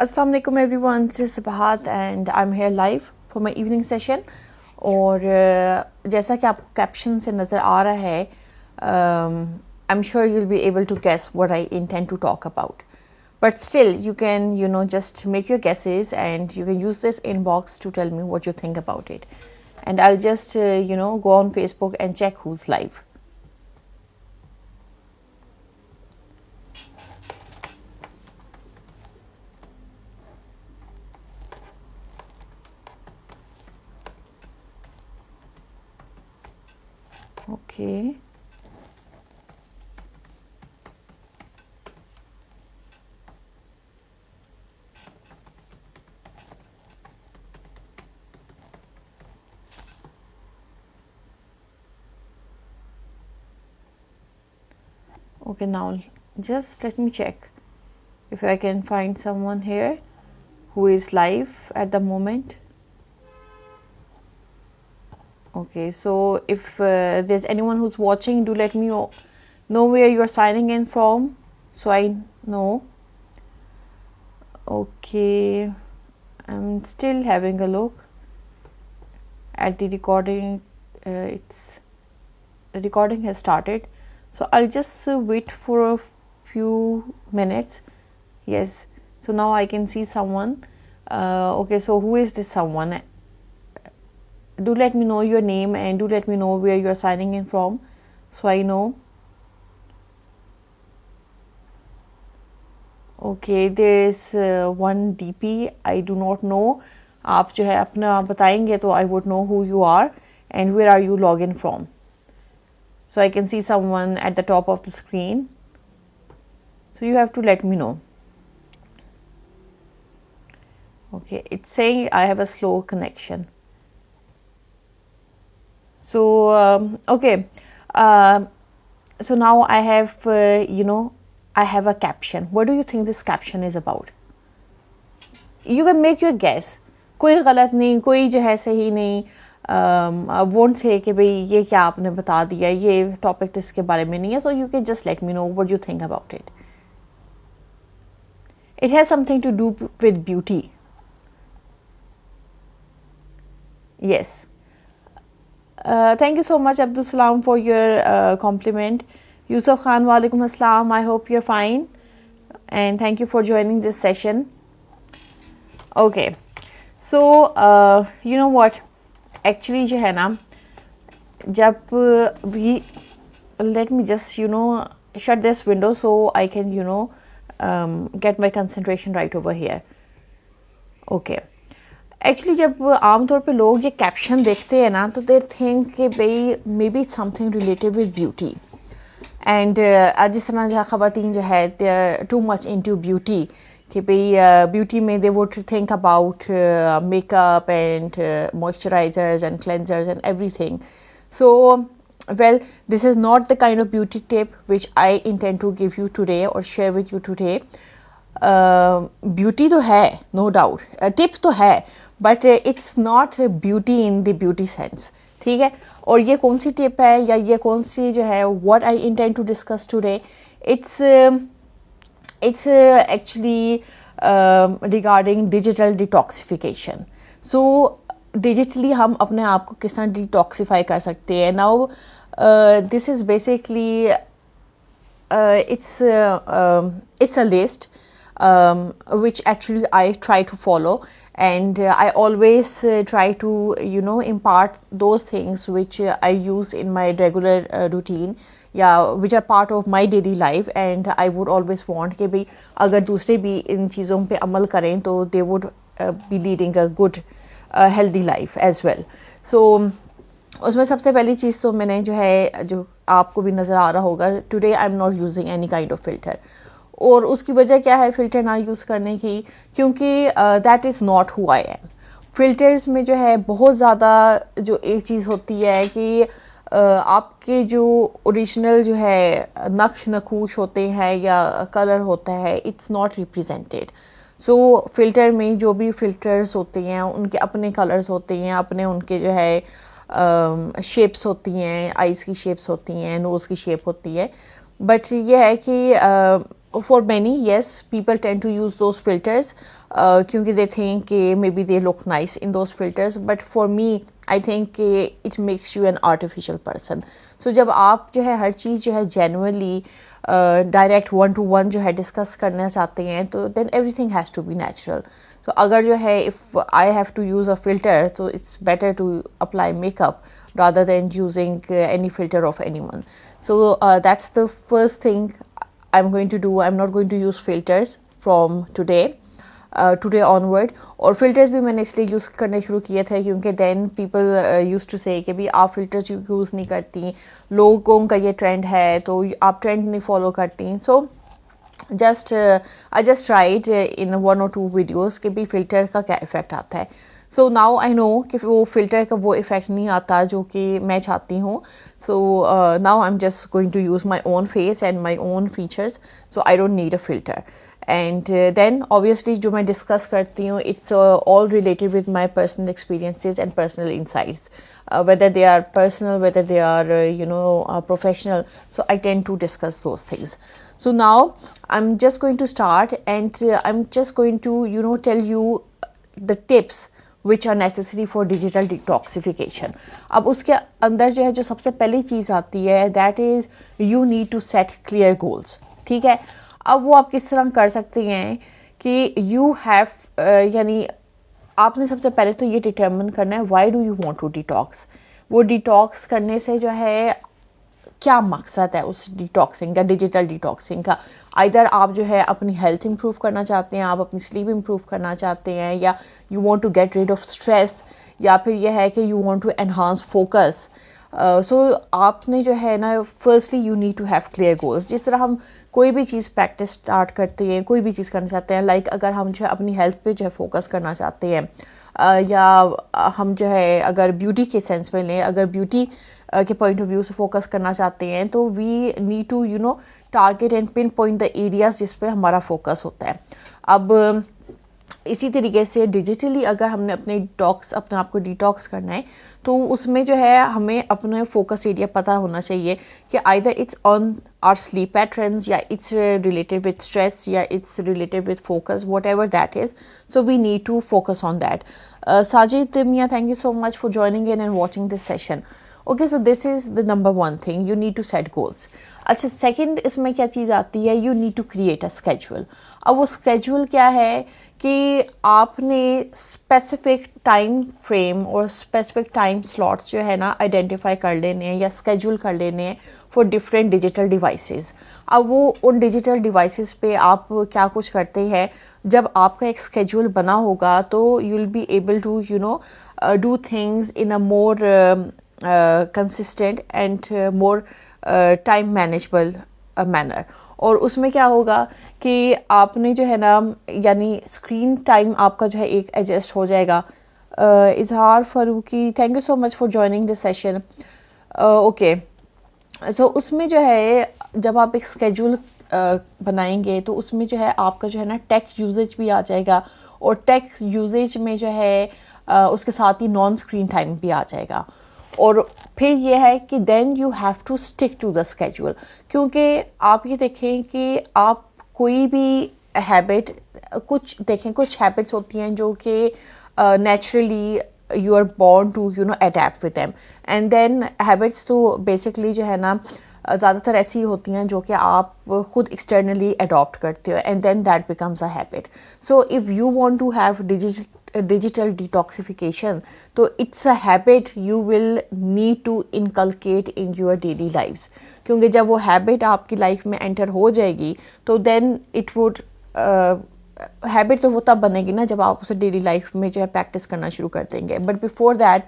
Assalamu alaikum everyone, this is Sabahat and I'm here live for my evening session. और जैसा कि आपको caption से नज़र आ रहा है, I'm sure you'll be able to guess what I intend to talk about. But still, you can, just make your guesses and you can use this inbox to tell me what you think about it. And I'll just, go on Facebook and check who's live. Okay. Okay, now just let me check if I can find someone here who is live at the moment. Okay, so if there's anyone who's watching, do let me know where you're signing in from so I know. Okay, I'm still having a look at the recording. The recording has started, so I'll just wait for a few minutes. Yes, so now I can see someone. Okay, so who is this someone? Do let me know your name and do let me know where you're signing in from so I know. Okay, there is one DP. I do not know. आप जो है अपना बताएंगे तो I would know who you are and where are you logging from. So I can see someone at the top of the screen. So you have to let me know. Okay, it's saying I have a slow connection. So okay, so now I have I have a caption. What do you think this caption is about? You can make your guess. कोई गलत नहीं, कोई जो है सही नहीं. Won't say कि भाई ये क्या आपने बता दिया, ये टॉपिक इसके बारे में नहीं है. So you can just let me know what you think about it. It has something to do with beauty. Yes. Thank you so much, Abdul Salam, for your compliment. Yusuf Khan, walaikum assalam. I hope you're fine. And thank you for joining this session. Okay. So, you know what? Actually, जो है ना, जब we let me just shut this window so I can get my concentration right over here. Okay. Actually जब आमतौर पे लोग ये caption देखते हैं ना तो दे थिंक कि भाई may be it's something related with beauty and जिस तरह जो ख़वातीन जो है they are too much into beauty कि भाई ब्यूटी में they would think about makeup and moisturisers and cleansers and everything. So well, this is not the kind of beauty tip which I intend to give you today or share with you today. Beauty तो है, no doubt, tip तो है, but it's not beauty in the beauty sense. ठीक है. और ये कौन सी tip है या ये कौन सी जो है what I intend to discuss today, it's actually regarding digital detoxification. So digitally हम अपने आप को किस तरह डिटॉक्सीफाई कर सकते हैं. Now this is basically it's a list which actually I try to follow, and I always try to impart those things which I use in my regular routine, which are part of my daily life, and I would always want कि भाई अगर दूसरे भी इन चीज़ों पे अमल करें तो they would be leading a good healthy life as well. So उसमें सबसे पहली चीज़ तो मैंने जो आपको भी नज़र आ रहा होगा, today I am not using any kind of filter. और उसकी वजह क्या है फ़िल्टर ना यूज़ करने की? क्योंकि that is not who I am. Filters में जो है बहुत ज़्यादा जो एक चीज़ होती है कि आपके जो ओरिजिनल जो है नक्श नकूश होते हैं या कलर होता है, it's not represented. So filter में जो भी फ़िल्टर्स होते हैं उनके अपने कलर्स होते हैं, अपने उनके जो है शेप्स होती हैं, आइज़ की शेप्स होती हैं, नोज़ की शेप होती है. बट ये है कि for many, yes, people tend to use those filters क्योंकि they think maybe they look nice in those filters, but for me I think it makes you an artificial person. So जब आप जो है हर चीज़ जो है genuinely direct one two one जो है discuss करना चाहते हैं तो then everything has to be natural. तो अगर जो है if I have to use a filter so it's better to apply makeup rather than using any filter of anyone. So that's the first thing I'm going to do. I'm not going to use filters from today onward. और filters भी मैंने इसलिए use करने शुरू किए थे क्योंकि then people used to say कि भी आप filters यूज़ नहीं करती, लोगों का ये ट्रेंड है तो आप ट्रेंड नहीं फॉलो करती. So I just tried in one or two videos कि भी filter का क्या इफ़ेक्ट आता है. So now I know कि वो filter का वो इफ़ेक्ट नहीं आता जो कि मैं चाहती हूँ. So now I'm just going to use my own face and my own features, so I don't need a filter. And then obviously जो मैं discuss करती हूँ it's all related with my personal experiences and personal insights, whether they are personal, whether they are professional. So I tend to discuss those things. So now I'm just going to start and I'm just going to tell you the tips which are necessary for digital detoxification. अब उसके अंदर जो है जो सबसे पहली चीज़ आती है that is you need to set clear goals. ठीक है, अब वो आप किस तरह कर सकते हैं कि you have यानी आपने सबसे पहले तो ये डिटर्मिन करना है why do you want to detox. वो डिटॉक्स करने से जो है क्या मकसद है उस डिटॉक्सिंग का, डिजिटल डिटॉक्सिंग का. आइदर आप जो है अपनी हेल्थ इंप्रूव करना चाहते हैं, आप अपनी स्लीप इंप्रूव करना चाहते हैं, या you want to get rid of stress, या फिर यह है कि you want to enhance focus. So आपने जो है ना firstly you need to have clear goals. जिस तरह हम कोई भी चीज़ प्रैक्टिस स्टार्ट करते हैं, कोई भी चीज़ करना चाहते हैं, लाइक अगर हम जो है अपनी हेल्थ पे जो है फोकस करना चाहते हैं, या हम जो है अगर ब्यूटी के सेंस में लें, अगर ब्यूटी के पॉइंट ऑफ व्यू से फोकस करना चाहते हैं तो we need to target and pinpoint the areas जिस पे हमारा फोकस होता है. अब इसी तरीके से डिजिटली अगर हमने अपने आप को डिटॉक्स करना है तो उसमें जो है हमें अपना फोकस एरिया पता होना चाहिए कि either it's on our sleep patterns, या इट्स रिलेटेड विद स्ट्रेस, या it's related with focus, whatever that is. So we need to focus on that. Sajid Mia, thank you so much for joining in and watching this session. Okay, so this is the number one thing, you need to set goals. अच्छा, second इसमें क्या चीज़ आती है, you need to create a schedule. अब वो schedule क्या है कि आपने स्पेसिफिक टाइम फ्रेम और स्पेसिफिक टाइम स्लॉट्स जो है ना आइडेंटिफाई कर लेने हैं या स्केड्यूल कर लेने हैं फॉर डिफरेंट डिजिटल डिवाइसेस. अब वो उन डिजिटल डिवाइसेस पे आप क्या कुछ करते हैं, जब आपका एक स्केड्यूल बना होगा तो you will be able to do things in a more consistent and more time manageable manner. और उसमें क्या होगा कि आपने जो है ना यानी स्क्रीन टाइम आपका जो है एक एडजस्ट हो जाएगा. Izhar Farooqui, thank you so much for joining this session. Okay, so उसमें जो है जब आप एक स्केड्यूल बनाएंगे तो उसमें जो है आपका जो है ना टेक्स्ट यूजेज भी आ जाएगा, और टेक्स्ट यूजेज में जो है उसके साथ ही नॉन स्क्रीन टाइम भी आ जाएगा. और फिर ये है कि then you have to stick to the schedule. क्योंकि आप ये देखें कि आप कोई भी हैबिट कुछ हैबिट्स होती हैं जो कि naturally you are born to adapt with them, and then habits तो बेसिकली जो है ना ज़्यादातर ऐसी होती हैं जो कि आप खुद एक्सटर्नली अडॉप्ट करते हो, and then that becomes a habit. So if you want to have digital detoxification, तो it's a habit you will need to inculcate in your daily lives. क्योंकि जब वो habit आपकी लाइफ में एंटर हो जाएगी तो then it would हैबिट तो वो तब बनेगी ना जब आप उसे डेली लाइफ में जो है प्रैक्टिस करना शुरू कर देंगे. But before that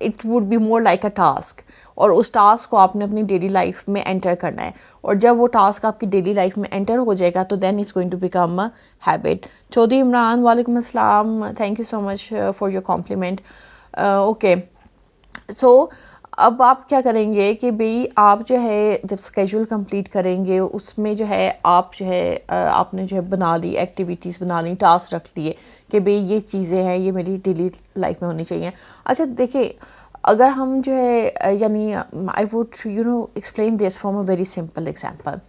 it would be more like a task, और उस टास्क को आपने अपनी डेली लाइफ में एंटर करना है. और जब वो टास्क आपकी डेली लाइफ में एंटर हो जाएगा तो then it's going to become a habit. Chaudhary Imran, वालेकुम अस्सलाम, thank you so much for your compliment. Okay, so अब आप क्या करेंगे कि भाई आप जो है जब स्केड्यूल कंप्लीट करेंगे उसमें जो है आप जो है आपने जो है बना ली एक्टिविटीज़, बना ली टास्क, रख लिए कि भाई ये चीज़ें हैं ये मेरी डेली लाइफ में होनी चाहिए. अच्छा देखिए, अगर हम जो है यानी I would explain this from a very simple example,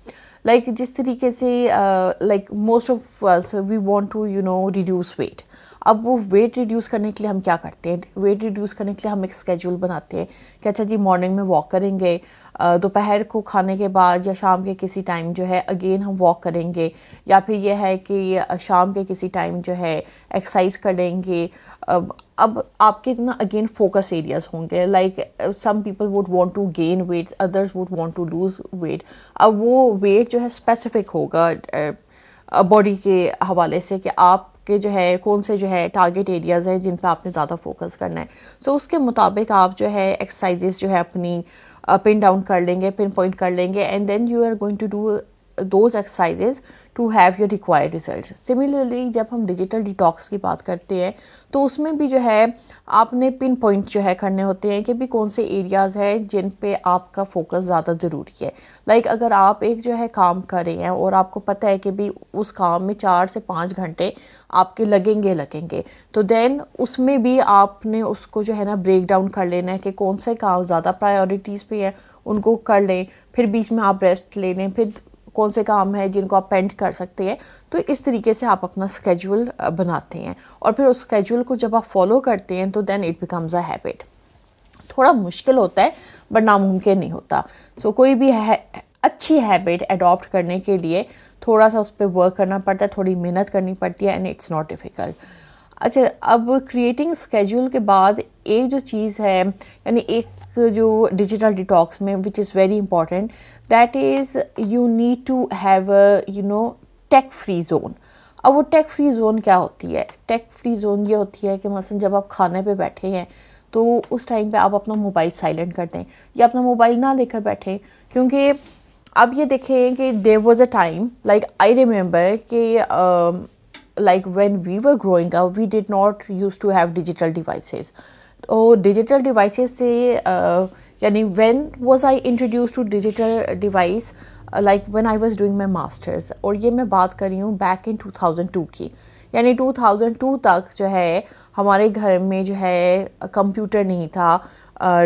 like जिस तरीके से like most of us we want to reduce weight. अब वो वेट रिड्यूस करने के लिए हम क्या करते हैं, वेट रिड्यूस करने के लिए हम एक स्केड्यूल बनाते हैं कि अच्छा जी मॉर्निंग में वॉक करेंगे, दोपहर को खाने के बाद या शाम के किसी टाइम जो है अगेन हम वॉक करेंगे, या फिर ये है कि शाम के किसी टाइम जो है एक्सरसाइज करेंगे। अब आपके ना अगेन फोकस एरियाज होंगे, like some people would want to gain weight, others would want to lose weight. अब वो वेट जो है स्पेसिफिक होगा बॉडी के हवाले से कि आपके जो है कौन से जो है टारगेट एरियाज़ हैं जिन पे आपने ज़्यादा फोकस करना है। सो उसके मुताबिक आप जो है एक्सरसाइजेज जो है अपनी पिन डाउन कर लेंगे, पिन पॉइंट कर लेंगे, and then you are going to do those exercises to have your required results. Similarly जब हम डिजिटल डिटॉक्स की बात करते हैं तो उसमें भी जो है आपने पिन पॉइंट जो है करने होते हैं कि भी कौन से एरियाज़ हैं जिन पे आपका फोकस ज़्यादा ज़रूरी है। लाइक अगर आप एक जो है काम कर रहे हैं और आपको पता है कि भी उस काम में 4 से 5 घंटे आपके लगेंगे, तो देन उसमें भी आपने उसको जो है ना ब्रेक डाउन कर लेना है कि कौन से काम ज़्यादा प्रायोरिटीज़ पे है उनको कर लें, फिर बीच में आप रेस्ट ले लें, फिर कौन से काम है जिनको आप पेंड कर सकते हैं। तो इस तरीके से आप अपना स्केड्यूल बनाते हैं और फिर उस स्केड्यूल को जब आप फॉलो करते हैं तो then it becomes a habit. थोड़ा मुश्किल होता है बट नामुमकिन नहीं होता। सो कोई भी अच्छी हैबिट अडॉप्ट करने के लिए थोड़ा सा उस पर वर्क करना पड़ता है, थोड़ी मेहनत करनी पड़ती है, एंड इट्स नॉट डिफ़िकल्ट। अच्छा, अब क्रिएटिंग स्केड्यूल के बाद एक जो चीज़ है यानी एक जो डिजिटल डिटॉक्स में which is very important, that is you need to have a tech free zone. अब वो टेक फ्री जोन क्या होती है? टेक फ्री जोन ये होती है कि मसलन जब आप खाने पे बैठे हैं तो उस टाइम पे आप अपना मोबाइल साइलेंट कर दें या अपना मोबाइल ना लेकर बैठें, क्योंकि अब ये देखें कि there was a time, like I remember कि like when we were growing up we did not used to have digital devices. तो डिजिटल डिवाइसेस से यानी when was I introduced to digital device, like when I was doing my masters, और ये मैं बात कर रही हूँ बैक इन 2002 की। यानी 2002 तक जो है हमारे घर में जो है कंप्यूटर नहीं था,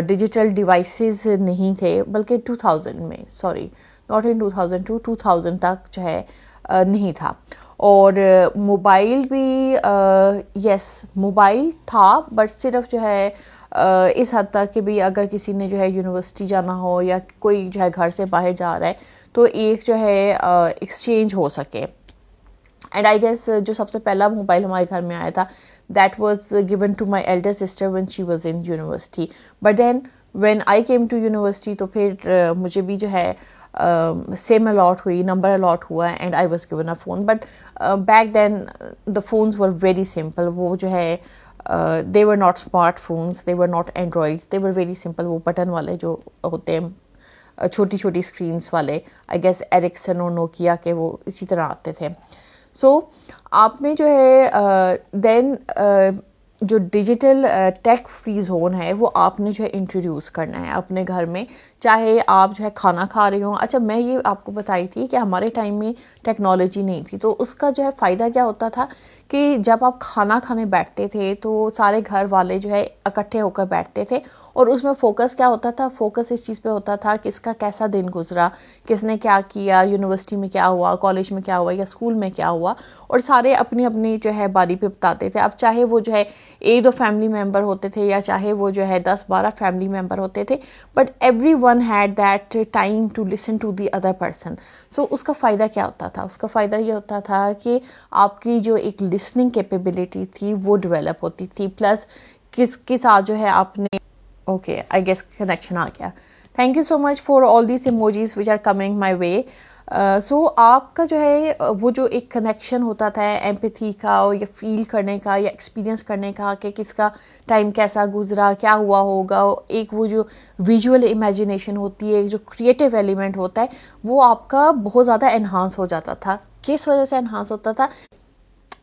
डिजिटल डिवाइसेस नहीं थे, बल्कि 2000 में, सॉरी नॉट इन 2002, 2000 तक जो है नहीं था। और मोबाइल भी यस मोबाइल था बट सिर्फ जो है इस हद तक कि भी अगर किसी ने जो है यूनिवर्सिटी जाना हो या कोई जो है घर से बाहर जा रहा है तो एक जो है एक्सचेंज हो सके। एंड आई गेस जो सबसे पहला मोबाइल हमारे घर में आया था that was given to my elder sister when she was in university, but then when I came to university तो फिर मुझे भी जो है सेम अलॉट हुई, नंबर अलॉट हुआ, and I was given a phone. But back then the phones were very simple. वो जो है they were not smart phones, they were not androids, they were very simple. वो button वाले जो होते हैं छोटी छोटी स्क्रीन्स वाले, आई गेस एरिक्सन और नोकिया के वो इसी तरह आते थे। सो आपने जो है देन जो डिजिटल टेक फ्री जोन है वो आपने जो है इंट्रोड्यूस करना है अपने घर में, चाहे आप जो है खाना खा रहे हो। अच्छा, मैं ये आपको बताई थी कि हमारे टाइम में टेक्नोलॉजी नहीं थी, तो उसका जो है फ़ायदा क्या होता था कि जब आप खाना खाने बैठते थे तो सारे घर वाले जो है इकट्ठे होकर बैठते थे और उसमें फ़ोकस क्या होता था, फ़ोकस इस चीज़ पे होता था कि इसका कैसा दिन गुजरा, किसने क्या किया, यूनिवर्सिटी में क्या हुआ, कॉलेज में क्या हुआ या स्कूल में क्या हुआ, और सारे अपनी अपनी जो है बारी पे बताते थे। अब चाहे वो जो है 1-2 फैमिली मेम्बर होते थे या चाहे वो जो है 10-12 फैमिली मेम्बर होते थे, but every one had that time to listen to the other person. So उसका फ़ायदा क्या होता था? उसका फ़ायदा ये होता था कि आपकी जो एक लिसनिंग कैपेबिलिटी थी वो डेवलप होती थी, प्लस किसके साथ जो है आपने ओके आई गेस कनेक्शन आ गया। Thank you so much for all this emojis which are coming my way. So आपका जो है वो जो एक कनेक्शन होता था एम्पैथी का या फील करने का या एक्सपीरियंस करने का कि किसका टाइम कैसा गुजरा, क्या हुआ होगा, एक वो जो विजुअल इमेजिनेशन होती है, जो क्रिएटिव एलिमेंट होता है, वो आपका बहुत ज़्यादा एनहांस हो जाता था। किस वजह से एनहांस होता था?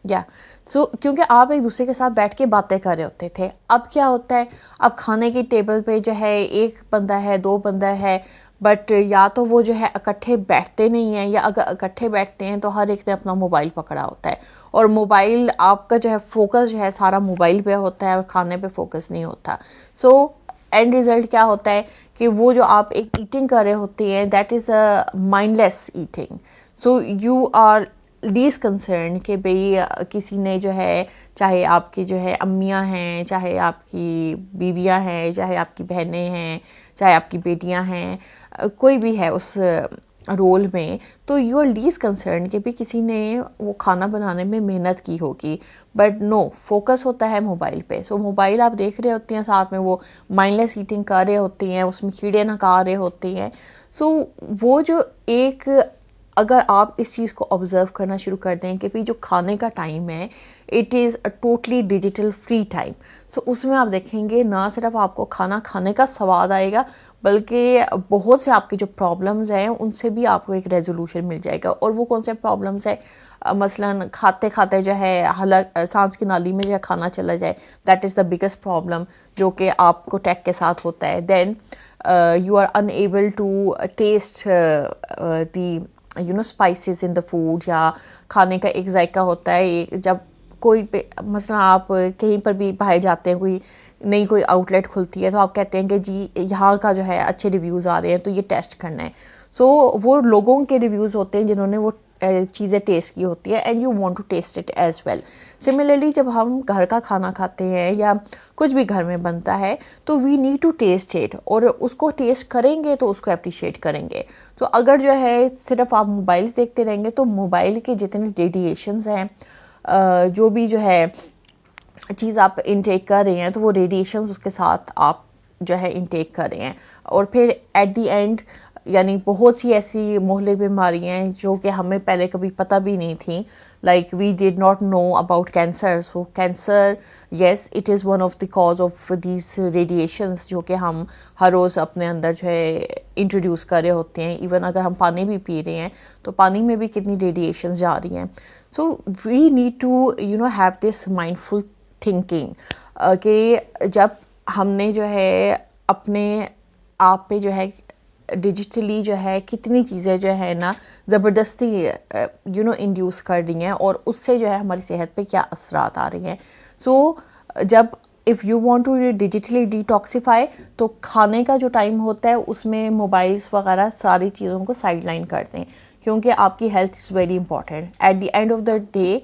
या क्योंकि आप एक दूसरे के साथ बैठ के बातें कर रहे होते थे। अब क्या होता है, अब खाने की टेबल पे जो है एक बंदा है, 2 बंदा है, बट या तो वो जो है इकट्ठे बैठते नहीं हैं या अगर इकट्ठे बैठते हैं तो हर एक ने अपना मोबाइल पकड़ा होता है और मोबाइल आपका जो है फोकस जो है सारा मोबाइल पे होता है और खाने पे फोकस नहीं होता। सो एंड रिजल्ट क्या होता है कि वो जो आप एक ईटिंग कर रहे होते हैं, that is a mindless eating. So you are least concern कि भाई किसी ने जो है, चाहे आपकी जो है अम्मियाँ हैं, चाहे आपकी बीवियाँ हैं, चाहे आपकी बहनें हैं, चाहे आपकी बेटियाँ हैं, कोई भी है उस रोल में, तो यू आर लीस्ट कंसर्न कि भाई किसी ने वो खाना बनाने में मेहनत की होगी. बट नो, फोकस होता है मोबाइल पे. सो मोबाइल आप देख रहे होते हैं, साथ में वो माइंडलेस ईटिंग कर रहे होते हैं, उसमें कीड़े नका रहे होते हैं. सो वो जो एक, अगर आप इस चीज़ को ऑब्ज़र्व करना शुरू कर दें कि भाई जो खाने का टाइम है, it is a totally digital free time. So उसमें आप देखेंगे ना सिर्फ आपको खाना खाने का स्वाद आएगा, बल्कि बहुत से आपकी जो प्रॉब्लम्स हैं उनसे भी आपको एक रेजोल्यूशन मिल जाएगा. और वो कौन से प्रॉब्लम्स है, मसलन खाते खाते जो है हलक सांस की नाली में जो है खाना चला जाए, that is the biggest problem जो कि आपको टैक के साथ होता है. Then you are unable to taste the spices in the food, या खाने का एक जायका होता है. जब कोई मसला आप कहीं पर भी बाहर जाते हैं, कोई नई कोई आउटलेट खुलती है, तो आप कहते हैं कि जी यहाँ का जो है अच्छे रिव्यूज़ आ रहे हैं तो ये टेस्ट करना है. सो वो लोगों के रिव्यूज़ होते हैं जिन्होंने वो चीज़ें टेस्ट की होती है, and you want to taste it as well. Similarly जब हम घर का खाना खाते हैं या कुछ भी घर में बनता है, तो we need to taste it, और उसको टेस्ट करेंगे तो उसको अप्रिशिएट करेंगे. तो अगर जो है सिर्फ आप मोबाइल देखते रहेंगे, तो मोबाइल के जितने रेडिएशंस हैं, जो भी जो है चीज़ आप इनटेक कर रहे हैं, तो वो रेडिएशंस उसके साथ आप जो है इनटेक कर रहे हैं. और फिर एट द एंड, यानी बहुत सी ऐसी मोहल्ले बीमारियाँ हैं जो कि हमें पहले कभी पता भी नहीं थी. Like we did not know about cancer. So cancer, yes, it is one of the cause of these radiations जो कि हम हर रोज़ अपने अंदर जो है इंट्रोड्यूस कर रहे होते हैं. इवन अगर हम पानी भी पी रहे हैं, तो पानी में भी कितनी रेडिएशंस जा रही हैं. So we need to have this mindful thinking कि जब हमने जो है अपने आप पे जो है डिजिटली जो है कितनी चीज़ें जो है ना ज़बरदस्ती इंड्यूस कर दी हैं, और उससे जो है हमारी सेहत पे क्या असरात आ रही हैं. सो जब if you want to digitally detoxify, तो खाने का जो टाइम होता है उसमें मोबाइल्स वगैरह सारी चीज़ों को साइड लाइन कर दें, क्योंकि आपकी health is very important. At the end of the day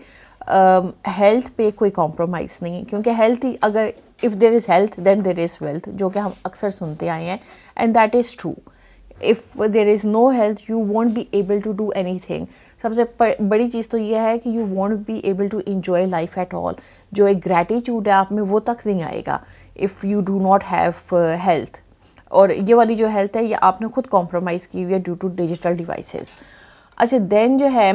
health पे कोई कॉम्प्रोमाइज़ नहीं है, क्योंकि हेल्थ ही, अगर if there is health then there is wealth, जो कि हम अक्सर सुनते आए हैं, and that is true. if there is no health you won't be able to do anything. सबसे बड़ी चीज़ तो ये है कि you won't be able to enjoy life at all. जो एक gratitude है आप में, वो तक नहीं आएगा if you do not have health. और ये वाली जो हेल्थ है ये आपने खुद कॉम्प्रोमाइज़ की हुई है ड्यू टू डिजिटल डिवाइसेस. अच्छा, देन जो है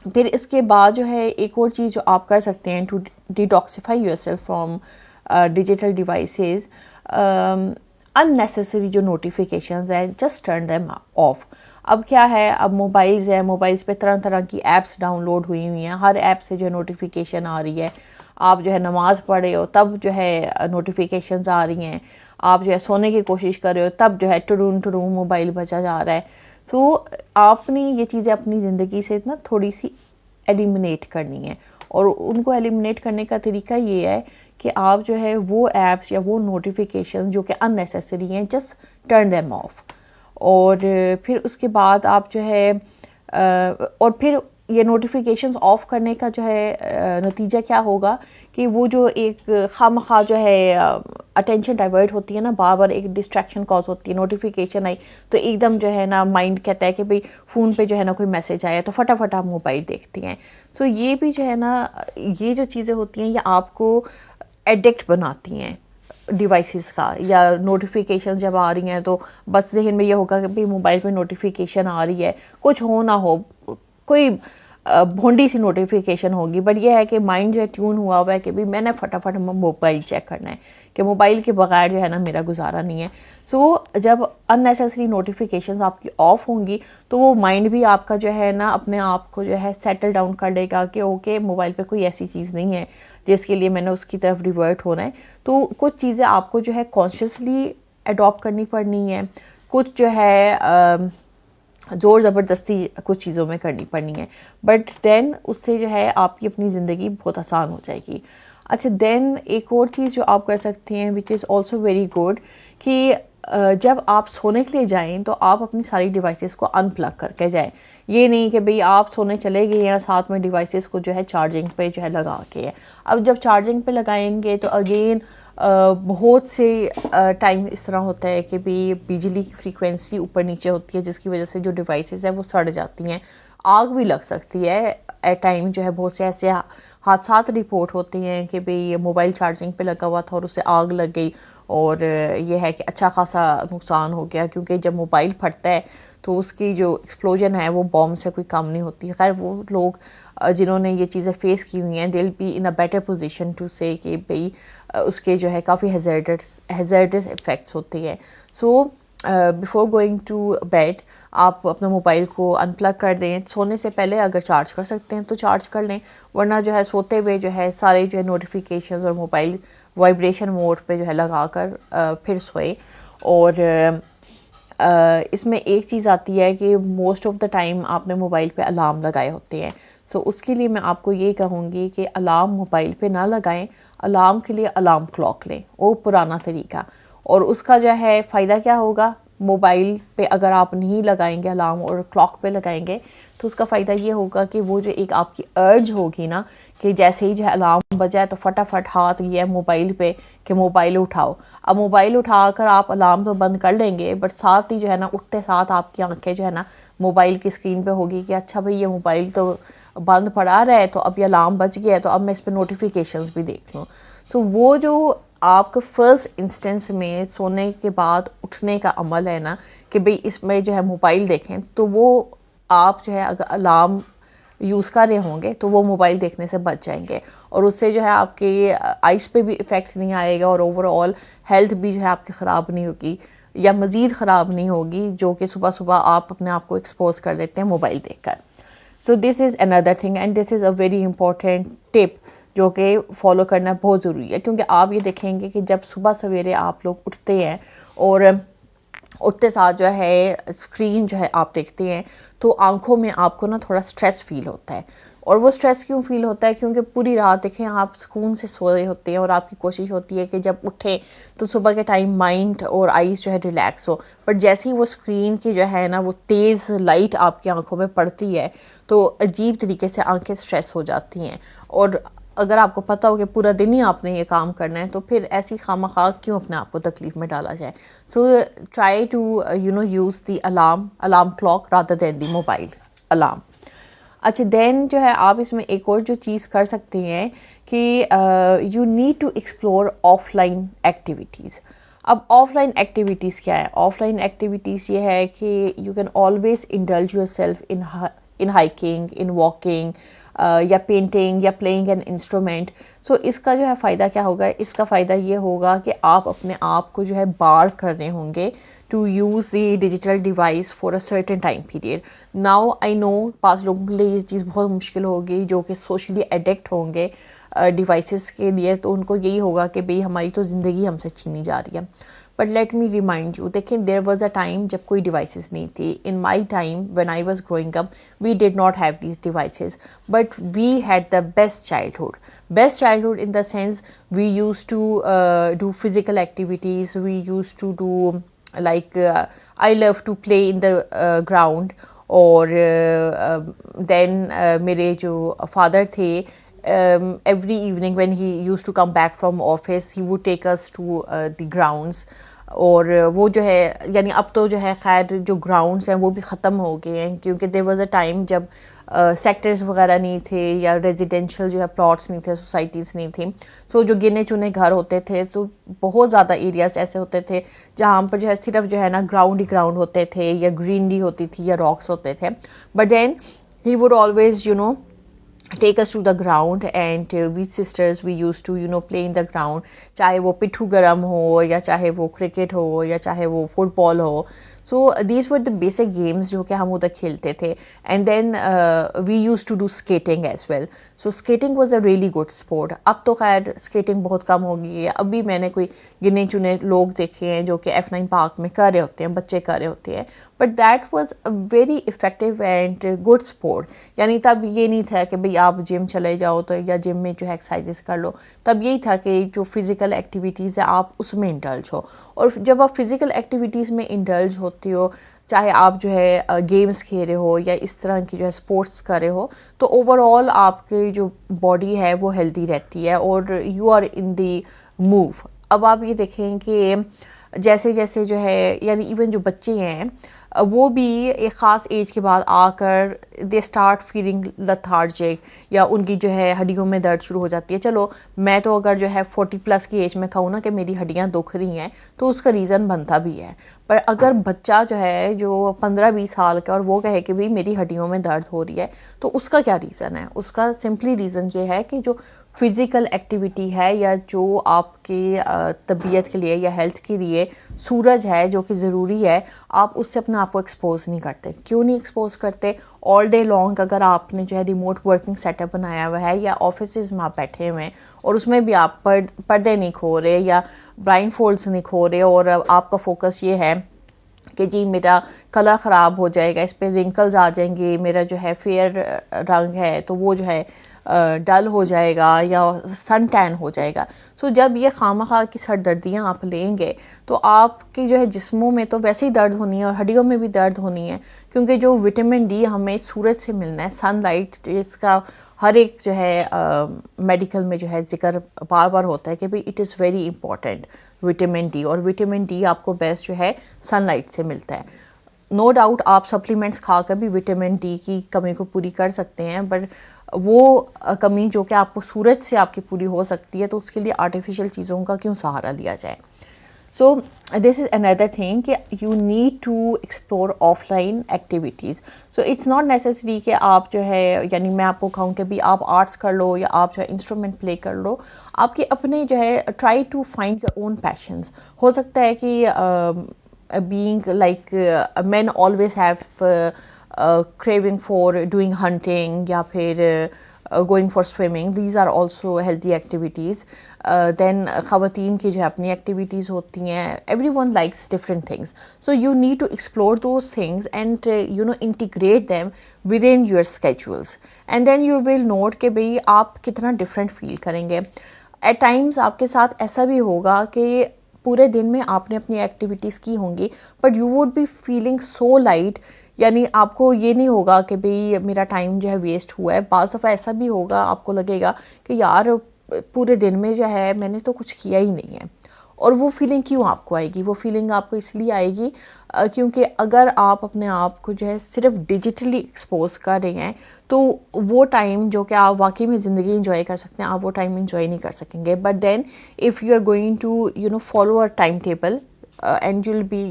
फिर इसके बाद जो है एक और चीज़ जो आप कर सकते हैं to detoxify yourself from digital devices, unnecessary जो नोटिफिकेशंस हैं, जस्ट टर्न देम ऑफ. अब क्या है, अब मोबाइल्स हैं, मोबाइल्स पे तरह तरह की ऐप्स डाउनलोड हुई हैं, हर ऐप से जो है नोटिफिकेशन आ रही है. आप जो है नमाज़ पढ़ रहे हो तब जो है नोटिफिकेशंस आ रही हैं, आप जो है सोने की कोशिश कर रहे हो तब जो है टुडून टुडून मोबाइल बजा जा रहा है. सो आपने ये चीज़ें अपनी ज़िंदगी से ना थोड़ी सी एलिमिनेट करनी है, और उनको एलिमिनेट करने का तरीका ये है कि आप जो है वो ऐप्स या वो नोटिफिकेशन जो कि अननेसेसरी हैं, जस्ट टर्न देम ऑफ. और फिर उसके बाद आप जो है और फिर ये नोटिफिकेशंस ऑफ करने का जो है नतीजा क्या होगा कि वो जो एक खामखा जो है अटेंशन डाइवर्ट होती है ना, बार बार एक डिस्ट्रैक्शन कॉज होती है. नोटिफिकेशन आई तो एकदम जो है ना माइंड कहता है कि भाई फ़ोन पे जो है ना कोई मैसेज आया, तो फटाफट आप मोबाइल देखते हैं. सो ये भी जो है ना, ये जो चीज़ें होती हैं ये आपको एडिक्ट बनाती हैं डिवाइसेस का. या नोटिफिकेशन जब आ रही हैं तो बस जहन में ये होगा कि भाई मोबाइल पे नोटिफिकेशन आ रही है, कुछ हो ना हो, कोई भोंडी सी नोटिफिकेशन होगी, बट ये है कि माइंड जो है ट्यून हुआ हुआ है कि भाई मैंने फटाफट मोबाइल चेक करना है, कि मोबाइल के बगैर जो है ना मेरा गुजारा नहीं है. सो जब अननेसेसरी नोटिफिकेशंस आपकी ऑफ होंगी, तो वो माइंड भी आपका जो है ना अपने आप को जो है सेटल डाउन कर लेगा कि ओके मोबाइल पे कोई ऐसी चीज़ नहीं है जिसके लिए मैंने उसकी तरफ रिवर्ट होना है. तो कुछ चीज़ें आपको जो है कॉन्शियसली अडॉप्ट करनी पड़नी है, कुछ जो है ज़ोर ज़बरदस्ती कुछ चीज़ों में करनी पड़नी है, बट देन उससे जो है आपकी अपनी ज़िंदगी बहुत आसान हो जाएगी. अच्छा, देन एक और चीज़ जो आप कर सकती हैं which is also very good कि जब आप सोने के लिए जाएं तो आप अपनी सारी डिवाइसेस को अनप्लग करके जाएं। ये नहीं कि भाई आप सोने चले गए हैं साथ में डिवाइसेस को जो है चार्जिंग पे जो है लगा के है। अब जब चार्जिंग पे लगाएंगे तो अगेन बहुत से टाइम इस तरह होता है कि भाई बिजली की फ्रीक्वेंसी ऊपर नीचे होती है जिसकी वजह से जो डिवाइसेस है वो सड़ जाती हैं, आग भी लग सकती है। एट टाइम जो है बहुत से ऐसे हादसात रिपोर्ट होते हैं कि भाई मोबाइल चार्जिंग पे लगा हुआ था और उससे आग लग गई और ये है कि अच्छा खासा नुकसान हो गया, क्योंकि जब मोबाइल फटता है तो उसकी जो एक्सप्लोजन है वो बॉम्ब से कोई कम नहीं होती। खैर वो लोग जिन्होंने ये चीज़ें फेस की हुई हैं they will be in a better position to say कि भाई उसके जो है काफ़ी हैज़ार्डस इफ़ेक्ट्स होती है। So before going to bed आप अपने मोबाइल को अनप्लग कर दें। सोने से पहले अगर चार्ज कर सकते हैं तो चार्ज कर लें, वरना जो है सोते हुए जो है सारे जो है नोटिफिकेशंस और मोबाइल वाइब्रेशन मोड पे जो है लगा कर फिर सोए। और इसमें एक चीज़ आती है कि मोस्ट ऑफ़ द टाइम आपने मोबाइल पे अलार्म लगाए होते हैं। सो उसके लिए मैं आपको ये कहूँगी कि अलार्म मोबाइल पे ना लगाएं, अलार्म के लिए अलार्म क्लॉक लें, वो पुराना तरीका। और उसका जो है फ़ायदा क्या होगा, मोबाइल पे अगर आप नहीं लगाएंगे अलार्म और क्लॉक पे लगाएंगे तो उसका फ़ायदा ये होगा कि वो जो एक आपकी अर्ज होगी ना कि जैसे ही जो है अलार्म बजाए तो फटाफट हाथ ये है मोबाइल पे कि मोबाइल उठाओ। अब मोबाइल उठाकर आप अलार्म तो बंद कर लेंगे बट साथ ही जो है ना उठते साथ आपकी आंखें जो है ना मोबाइल की स्क्रीन पे होगी कि अच्छा भाई ये मोबाइल तो बंद पड़ा रहा है तो अब ये अलार्म बज गया है तो अब मैं इस पर नोटिफिकेशंस भी देख लूँ। तो वो जो आपका फर्स्ट इंस्टेंस में सोने के बाद उठने का अमल है ना कि भाई इसमें जो है मोबाइल देखें, तो वो आप जो है अगर अलार्म यूज़ कर रहे होंगे तो वो मोबाइल देखने से बच जाएंगे और उससे जो है आपके आइज़ पे भी इफ़ेक्ट नहीं आएगा और ओवरऑल हेल्थ भी जो है आपकी ख़राब नहीं होगी या मज़ीद ख़राब नहीं होगी, जो कि सुबह सुबह आप अपने आप को एक्सपोज कर लेते हैं मोबाइल देखकर। सो this is another thing and this is a very important tip जो कि फॉलो करना बहुत ज़रूरी है, क्योंकि आप ये देखेंगे कि जब सुबह सवेरे आप लोग उठते हैं और उठते साथ जो है स्क्रीन जो है आप देखते हैं तो आंखों में आपको ना थोड़ा स्ट्रेस फील होता है। और वो स्ट्रेस क्यों फील होता है, क्योंकि पूरी रात देखें आप सुकून से सोए होते हैं और आपकी कोशिश होती है कि जब उठें तो सुबह के टाइम माइंड और आईज जो है रिलैक्स हो, बट जैसे ही वो स्क्रीन की जो है ना वो तेज़ लाइट आपकी आंखों में पड़ती है तो अजीब तरीके से आंखें स्ट्रेस हो जाती हैं। और अगर आपको पता हो कि पूरा दिन ही आपने ये काम करना है तो फिर ऐसी खामखा क्यों अपने आप को तकलीफ़ में डाला जाए। So try to use the alarm clock rather than the mobile alarm. अच्छा, देन जो है आप इसमें एक और जो चीज़ कर सकते हैं कि you need to explore offline activities. अब ऑफलाइन एक्टिविटीज़ क्या है? ऑफलाइन एक्टिविटीज़ ये है कि you can always indulge yourself in hiking, in walking या पेंटिंग या प्लेइंग एन इंस्ट्रूमेंट। सो इसका जो है फ़ायदा क्या होगा, इसका फ़ायदा ये होगा कि आप अपने आप को जो है बार कर रहे होंगे to use the digital device for a certain time period. Now I know पास लोगों के लिए ये चीज़ बहुत मुश्किल होगी जो कि सोशली एडिक्ट होंगे डिवाइसेस के लिए, तो उनको यही होगा कि भाई हमारी तो ज़िंदगी हमसे छीनी जा रही है। But let me remind you, देखें देयर वॉज अ टाइम जब कोई डिवाइसेस नहीं थी। In my time when I was growing up we did not have these devices but we had the best childhood. Best childhood in the sense we used to do physical activities, we used to do like I love to play in the ground। और then मेरे जो father थे every evening when he used to come back from office he would take us to the grounds। और वो जो है यानी अब तो जो है खैर जो ग्राउंड्स हैं वो भी ख़त्म हो गए हैं, क्योंकि देयर वाज अ टाइम जब सेक्टर्स वगैरह नहीं थे या रेजिडेंशियल जो है प्लॉट्स नहीं थे, सोसाइटीज़ नहीं थी। सो जो गिने चुने घर होते थे तो बहुत ज़्यादा एरियाज ऐसे होते थे जहाँ पर जो है सिर्फ जो है ना ग्राउंड ही ग्राउंड होते थे या ग्रीनरी होती थी या रॉक्स होते थे। But then he would always take us to the ground and we sisters we used to play in the ground, चाहे वो पिट्ठू गरम हो या चाहे वो क्रिकेट हो या चाहे वो फुटबॉल हो। So these were the basic games जो कि हम उधर खेलते थे. And then we use to do skating as well. So skating was a really good sport. अब तो खैर स्केटिंग बहुत कम हो गई है. अभी मैंने कोई गिने चुने लोग देखे हैं जो कि F9 पार्क में कर रहे होते हैं, बच्चे कर रहे होते हैं. But that was a very effective and good sport. यानी तब ये नहीं था कि भाई आप जिम चले जाओ तो या जिम में जो है एक्सरसाइजेस कर लो. तब यही था कि जो फिज़िकल एक्टिविटीज़ है आप उसमें इंडल्ज हो. और जब आप फिज़िकल एक्टिविटीज़ में इंडल्ज होते हो, चाहे आप जो है गेम्स खेल रहे हो या इस तरह की जो है स्पोर्ट्स कर रहे हो, तो ओवरऑल आपकी जो बॉडी है वो हेल्दी रहती है और you are in the move. अब आप ये देखें कि जैसे जैसे जो है यानी इवन जो बच्चे हैं वो भी एक ख़ास एज के बाद आकर दे स्टार्ट फीलिंग लथार्जिक या उनकी जो है हड्डियों में दर्द शुरू हो जाती है. चलो मैं तो अगर जो है 40+ की एज में कहूँ ना कि मेरी हड्डियाँ दुख रही हैं तो उसका रीज़न बनता भी है. पर अगर बच्चा जो है जो 15-20 साल का और वो कहे कि भाई मेरी हड्डियों में दर्द हो रही है, तो उसका क्या रीज़न है? उसका सिंपली रीज़न ये है कि जो फिज़िकल एक्टिविटी है या जो आपकी तबीयत के लिए या हेल्थ के लिए सूरज है जो कि ज़रूरी है, आप उससे अपना आप को एक्सपोज नहीं करते. क्यों नहीं एक्सपोज करते? ऑल डे लॉन्ग अगर आपने जो है रिमोट वर्किंग सेटअप बनाया हुआ है या ऑफिस में आप बैठे हुए हैं और उसमें भी आप पर्दे नहीं खो रहे या ब्लाइंड फोल्ड्स नहीं खो रहे और आपका फोकस ये है कि जी मेरा कलर ख़राब हो जाएगा, इस पर रिंकल्स आ जाएंगे, मेरा जो है फेयर रंग है तो वो जो है डल हो जाएगा या सन टैन हो जाएगा. सो जब ये खामखा की सरदर्दियाँ आप लेंगे तो आपकी जो है जिस्मों में तो वैसे ही दर्द होनी है और हड्डियों में भी दर्द होनी है. क्योंकि जो विटामिन डी हमें सूरज से मिलना है, सनलाइट, इसका हर एक जो है मेडिकल में जो है जिक्र बार बार होता है कि भाई it is very important vitamin D. और विटामिन डी आपको बेस्ट जो है सनलाइट से मिलता है. नो डाउट आप सप्लीमेंट्स खाकर भी विटामिन डी की कमी को पूरी कर सकते हैं, बट वो कमी जो कि आपको सूरज से आपकी पूरी हो सकती है तो उसके लिए आर्टिफिशियल चीज़ों का क्यों सहारा लिया जाए. So this is another thing कि you need to explore offline activities. So it's not necessary कि आप जो है यानी मैं आपको कहूँ कि भी आप आर्ट्स कर लो या आप जो है इंस्ट्रूमेंट प्ले कर लो. आपके अपने जो है try to find your own passions. हो सकता है कि being like men always have craving for doing hunting या फिर going for swimming. These are also healthy activities. Then ख़वातीन की जो है अपनी activities होती हैं. Everyone likes different things. So you need to explore those things and integrate them within your schedules. And then you will note कि भाई आप कितना different feel करेंगे. At times आपके साथ ऐसा भी होगा कि पूरे दिन में आपने अपनी एक्टिविटीज़ की होंगी but you would be feeling so light. यानी आपको ये नहीं होगा कि भाई मेरा टाइम जो है वेस्ट हुआ है. बाज़ दफ़ा ऐसा भी होगा आपको लगेगा कि यार पूरे दिन में जो है मैंने तो कुछ किया ही नहीं है. और वो फीलिंग क्यों आपको आएगी? वो फीलिंग आपको इसलिए आएगी क्योंकि अगर आप अपने आप को जो है सिर्फ डिजिटली एक्सपोज कर रहे हैं तो वो टाइम जो कि आप वाकई में ज़िंदगी इंजॉय कर सकते हैं आप वो टाइम इंजॉय नहीं कर सकेंगे. But then if you are going to follow a time table and you'll be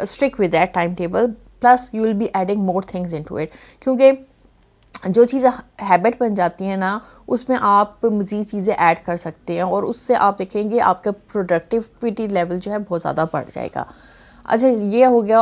stick with that timetable, plus you will be adding more things into it. क्योंकि जो चीज़ें हैबिट बन जाती हैं ना उसमें आप मज़ीद चीज़ें ऐड कर सकते हैं और उससे आप देखेंगे आपका प्रोडक्टिविटी लेवल जो है बहुत ज़्यादा बढ़ जाएगा. अच्छा, ये हो गया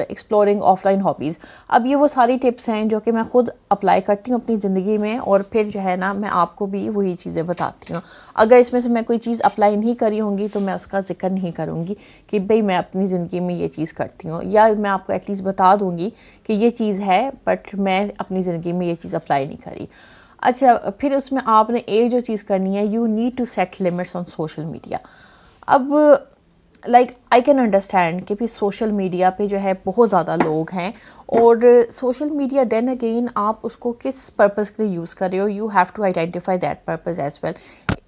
एक्सप्लोरिंग ऑफलाइन हॉबीज़. अब ये वो सारी टिप्स हैं जो कि मैं ख़ुद अप्लाई करती हूँ अपनी ज़िंदगी में और फिर जो है ना मैं आपको भी वही चीज़ें बताती हूँ. अगर इसमें से मैं कोई चीज़ अप्लाई नहीं करी होंगी तो मैं उसका जिक्र नहीं करूँगी कि भाई मैं अपनी ज़िंदगी में ये चीज़ करती हूँ, या मैं आपको एटलीस्ट बता दूँगी कि ये चीज़ है बट मैं अपनी ज़िंदगी में ये चीज़ अप्लाई नहीं करी. अच्छा, फिर उसमें आपने एक जो चीज़ करनी है, you need to set limits on social media. अब लाइक आई कैन अंडरस्टैंड कि भी सोशल मीडिया पे जो है बहुत ज़्यादा लोग हैं और सोशल मीडिया देन अगेन आप उसको किस पर्पज़ के लिए यूज़ कर रहे हो, you have to identify that purpose as well.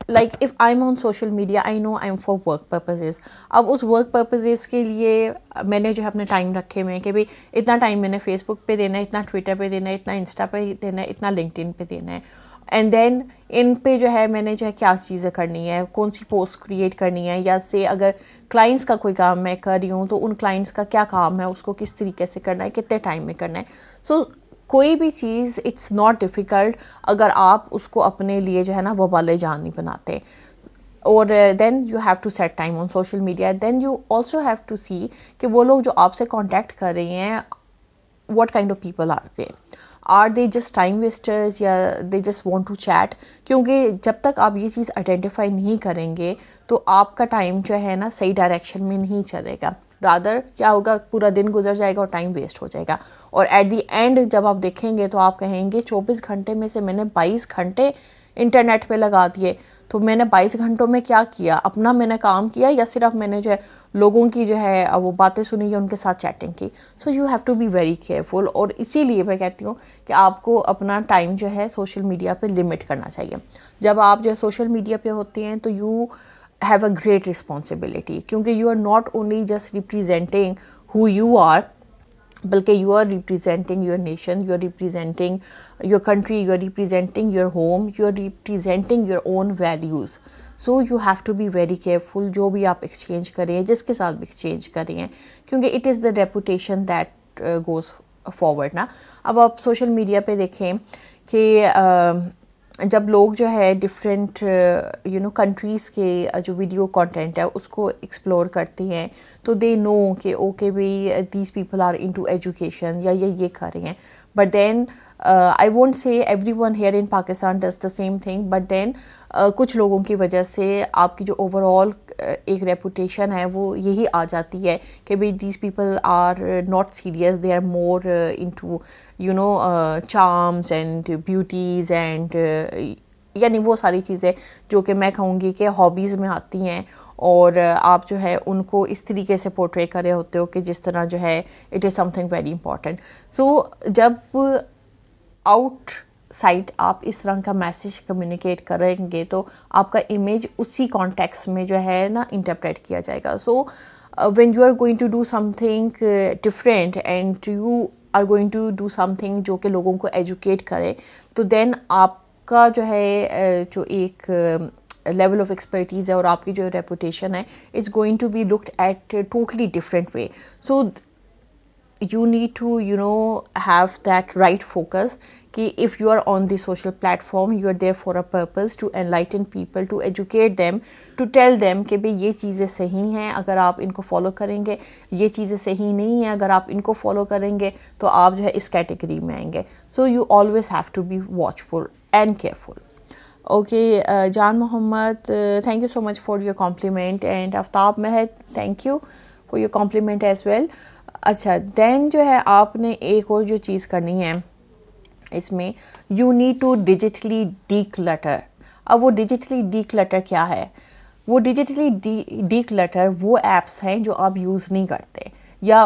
Like if I am on social media I know I am for work purposes. अब उस वर्क पर्पजेज़ के लिए मैंने जो है अपने टाइम रखे हुए हैं कि भाई इतना टाइम मैंने फेसबुक पे देना है, इतना ट्विटर पे देना है, इतना इंस्टा पे देना है, इतना लिंक्डइन पे देना है. एंड देन इन पे जो है मैंने जो है क्या चीज़ें करनी है, कौन सी पोस्ट क्रिएट करनी है, या से अगर क्लाइंट्स का कोई काम मैं कर रही हूँ तो उन क्लाइंट्स का क्या काम है, उसको किस तरीके से करना है, कितने टाइम में करना है. सो कोई भी चीज़ इट्स नॉट डिफ़िकल्ट अगर आप उसको अपने लिए जो है ना वबाले जान नहीं बनाते. और then you have to set time on social media. Then you also have to see कि वो लोग जो आपसे कांटेक्ट कर रहे हैं, what kind of people are they just time wasters या they just want to chat. क्योंकि जब तक आप ये चीज़ आइडेंटिफाई नहीं करेंगे तो आपका टाइम जो है ना सही डायरेक्शन में नहीं चलेगा. रादर क्या होगा, पूरा दिन गुजर जाएगा और टाइम वेस्ट हो जाएगा, और एट द एंड जब आप देखेंगे तो आप कहेंगे 24 घंटे में से मैंने 22 घंटे इंटरनेट पे लगा दिए. तो मैंने 22 घंटों में क्या किया, अपना मैंने काम किया या सिर्फ मैंने जो है लोगों की जो है वो बातें सुनी या उनके साथ चैटिंग की. So you have to be very careful. और इसीलिए मैं कहती हूँ कि आपको अपना टाइम जो है सोशल मीडिया पे लिमिट करना चाहिए. जब आप जो है सोशल मीडिया पे होते हैं तो you have a great responsibility, क्योंकि you are not only just representing who you are, बल्कि you are representing your nation, you are representing your country, you are representing your home, you are representing your own values. So you have to be very careful जो भी आप exchange करें, जिसके साथ भी exchange करें, क्योंकि it is the reputation that goes forward ना. अब आप सोशल मीडिया पे देखें कि जब लोग जो है डिफरेंट कंट्रीज़ के जो वीडियो कंटेंट है उसको एक्सप्लोर करते हैं, तो दे नो कि ओके भाई these people are into education या ये कर रहे हैं. But then I won't say everyone here in Pakistan does the same thing, but then कुछ लोगों की वजह से आपकी जो ओवरऑल एक रेपुटेशन है वो यही आ जाती है कि भाई these people are not serious, they are more into charms and beauties and यानी वो सारी चीज़ें जो कि मैं कहूँगी कि हॉबीज़ में आती हैं, और आप जो है उनको इस तरीके से पोर्ट्रे कर रहे होते हो कि जिस तरह जो है it is something very important. So जब आउट साइड आप इस तरह का मैसेज कम्युनिकेट करेंगे तो आपका इमेज उसी कॉन्टेक्स्ट में जो है ना इंटरप्रेट किया जाएगा. So when you are going to do something different and you are going to do something जो कि लोगों को एजुकेट करे, तो देन आपका जो है जो एक लेवल ऑफ एक्सपर्टीज़ है और आपकी जो रेपुटेशन है it's going to be looked at totally different way. So you need to have that right focus कि if you are on the social platform you are there for a purpose to enlighten people, to educate them, to tell them कि भाई ये चीज़ें सही हैं अगर आप इनको फॉलो करेंगे, ये चीज़ें सही नहीं हैं अगर आप इनको फॉलो करेंगे तो आप जो है इस कैटेगरी में आएंगे. सो you always have to be watchful and careful. Okay, Jan Mohammed, thank you so much for your compliment, and Aftab Mehed, thank you for your compliment as well. अच्छा, देन जो है आपने एक और जो चीज़ करनी है इसमें, you need to digitally declutter. अब वो डिजिटली डीक्लटर क्या है? वो डिजिटली डीक्लटर वो ऐप्स हैं जो आप यूज़ नहीं करते, या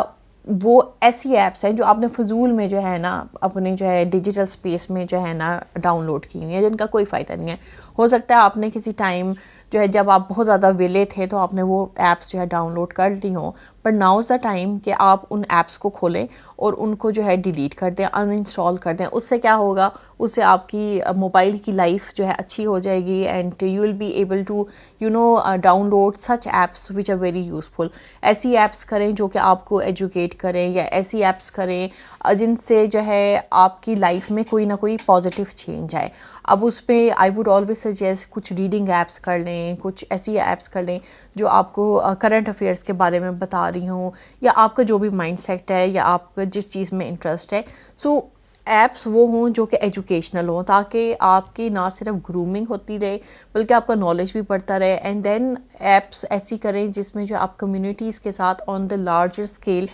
वो ऐसी ऐप्स हैं जो आपने फजूल में जो है ना अपने जो है डिजिटल स्पेस में जो है ना डाउनलोड की हुई है, जिनका कोई फ़ायदा नहीं है. हो सकता है आपने किसी टाइम जो है जब आप बहुत ज़्यादा वेले थे तो आपने वो ऐप्स जो है डाउनलोड कर ली हों, but now is the time कि आप उन ऐप्स को खोलें और उनको जो है डिलीट कर दें, अनइंस्टॉल कर दें. उससे क्या होगा, उससे आपकी मोबाइल की लाइफ जो है अच्छी हो जाएगी, and you will be able to download such apps which are very useful. ऐसी ऐप्स करें जो कि आपको एजुकेट करें, या ऐसी ऐप्स करें जिनसे जो है आपकी लाइफ में कोई ना कोई पॉजिटिव चेंज आए. अब उस पर आई वुड ऑलवेज सजेस्ट कुछ रीडिंग ऐप्स कर लें, कुछ ऐसी ऐप्स कर लें जो आपको करंट अफेयर्स के बारे में बता रही हूँ, या आपका जो भी माइंड सेट है या आपका जिस चीज़ में इंटरेस्ट है. सो ऐप्स वो हों जो कि एजुकेशनल हों, ताकि आपकी ना सिर्फ ग्रूमिंग होती रहे बल्कि आपका नॉलेज भी बढ़ता रहे. एंड देन ऐप्स ऐसी करें जिसमें जो आप कम्युनिटीज़ के साथ on the larger scale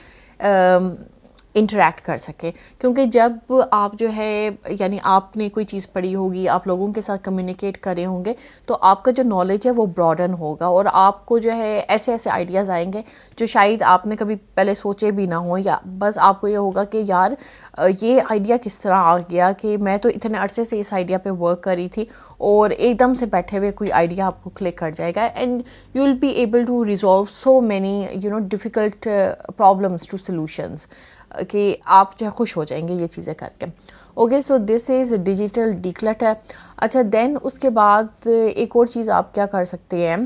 interact कर सके, क्योंकि जब आप जो है यानी आपने कोई चीज़ पढ़ी होगी, आप लोगों के साथ कम्युनिकेट करे होंगे, तो आपका जो नॉलेज है वो ब्रॉडन होगा और आपको जो है ऐसे ऐसे आइडियाज़ आएंगे जो शायद आपने कभी पहले सोचे भी ना हो, या बस आपको ये होगा कि यार ये आइडिया किस तरह आ गया कि मैं तो इतने अरसे से इस आइडिया पे वर्क कर रही थी, और एकदम से बैठे हुए कोई आइडिया आपको क्लिक कर जाएगा, and you will be able to resolve so many difficult problems to solutions कि आप जो है खुश हो जाएंगे ये चीज़ें करके. Okay, so this is digital declutter. अच्छा, देन उसके बाद एक और चीज़ आप क्या कर सकते हैं,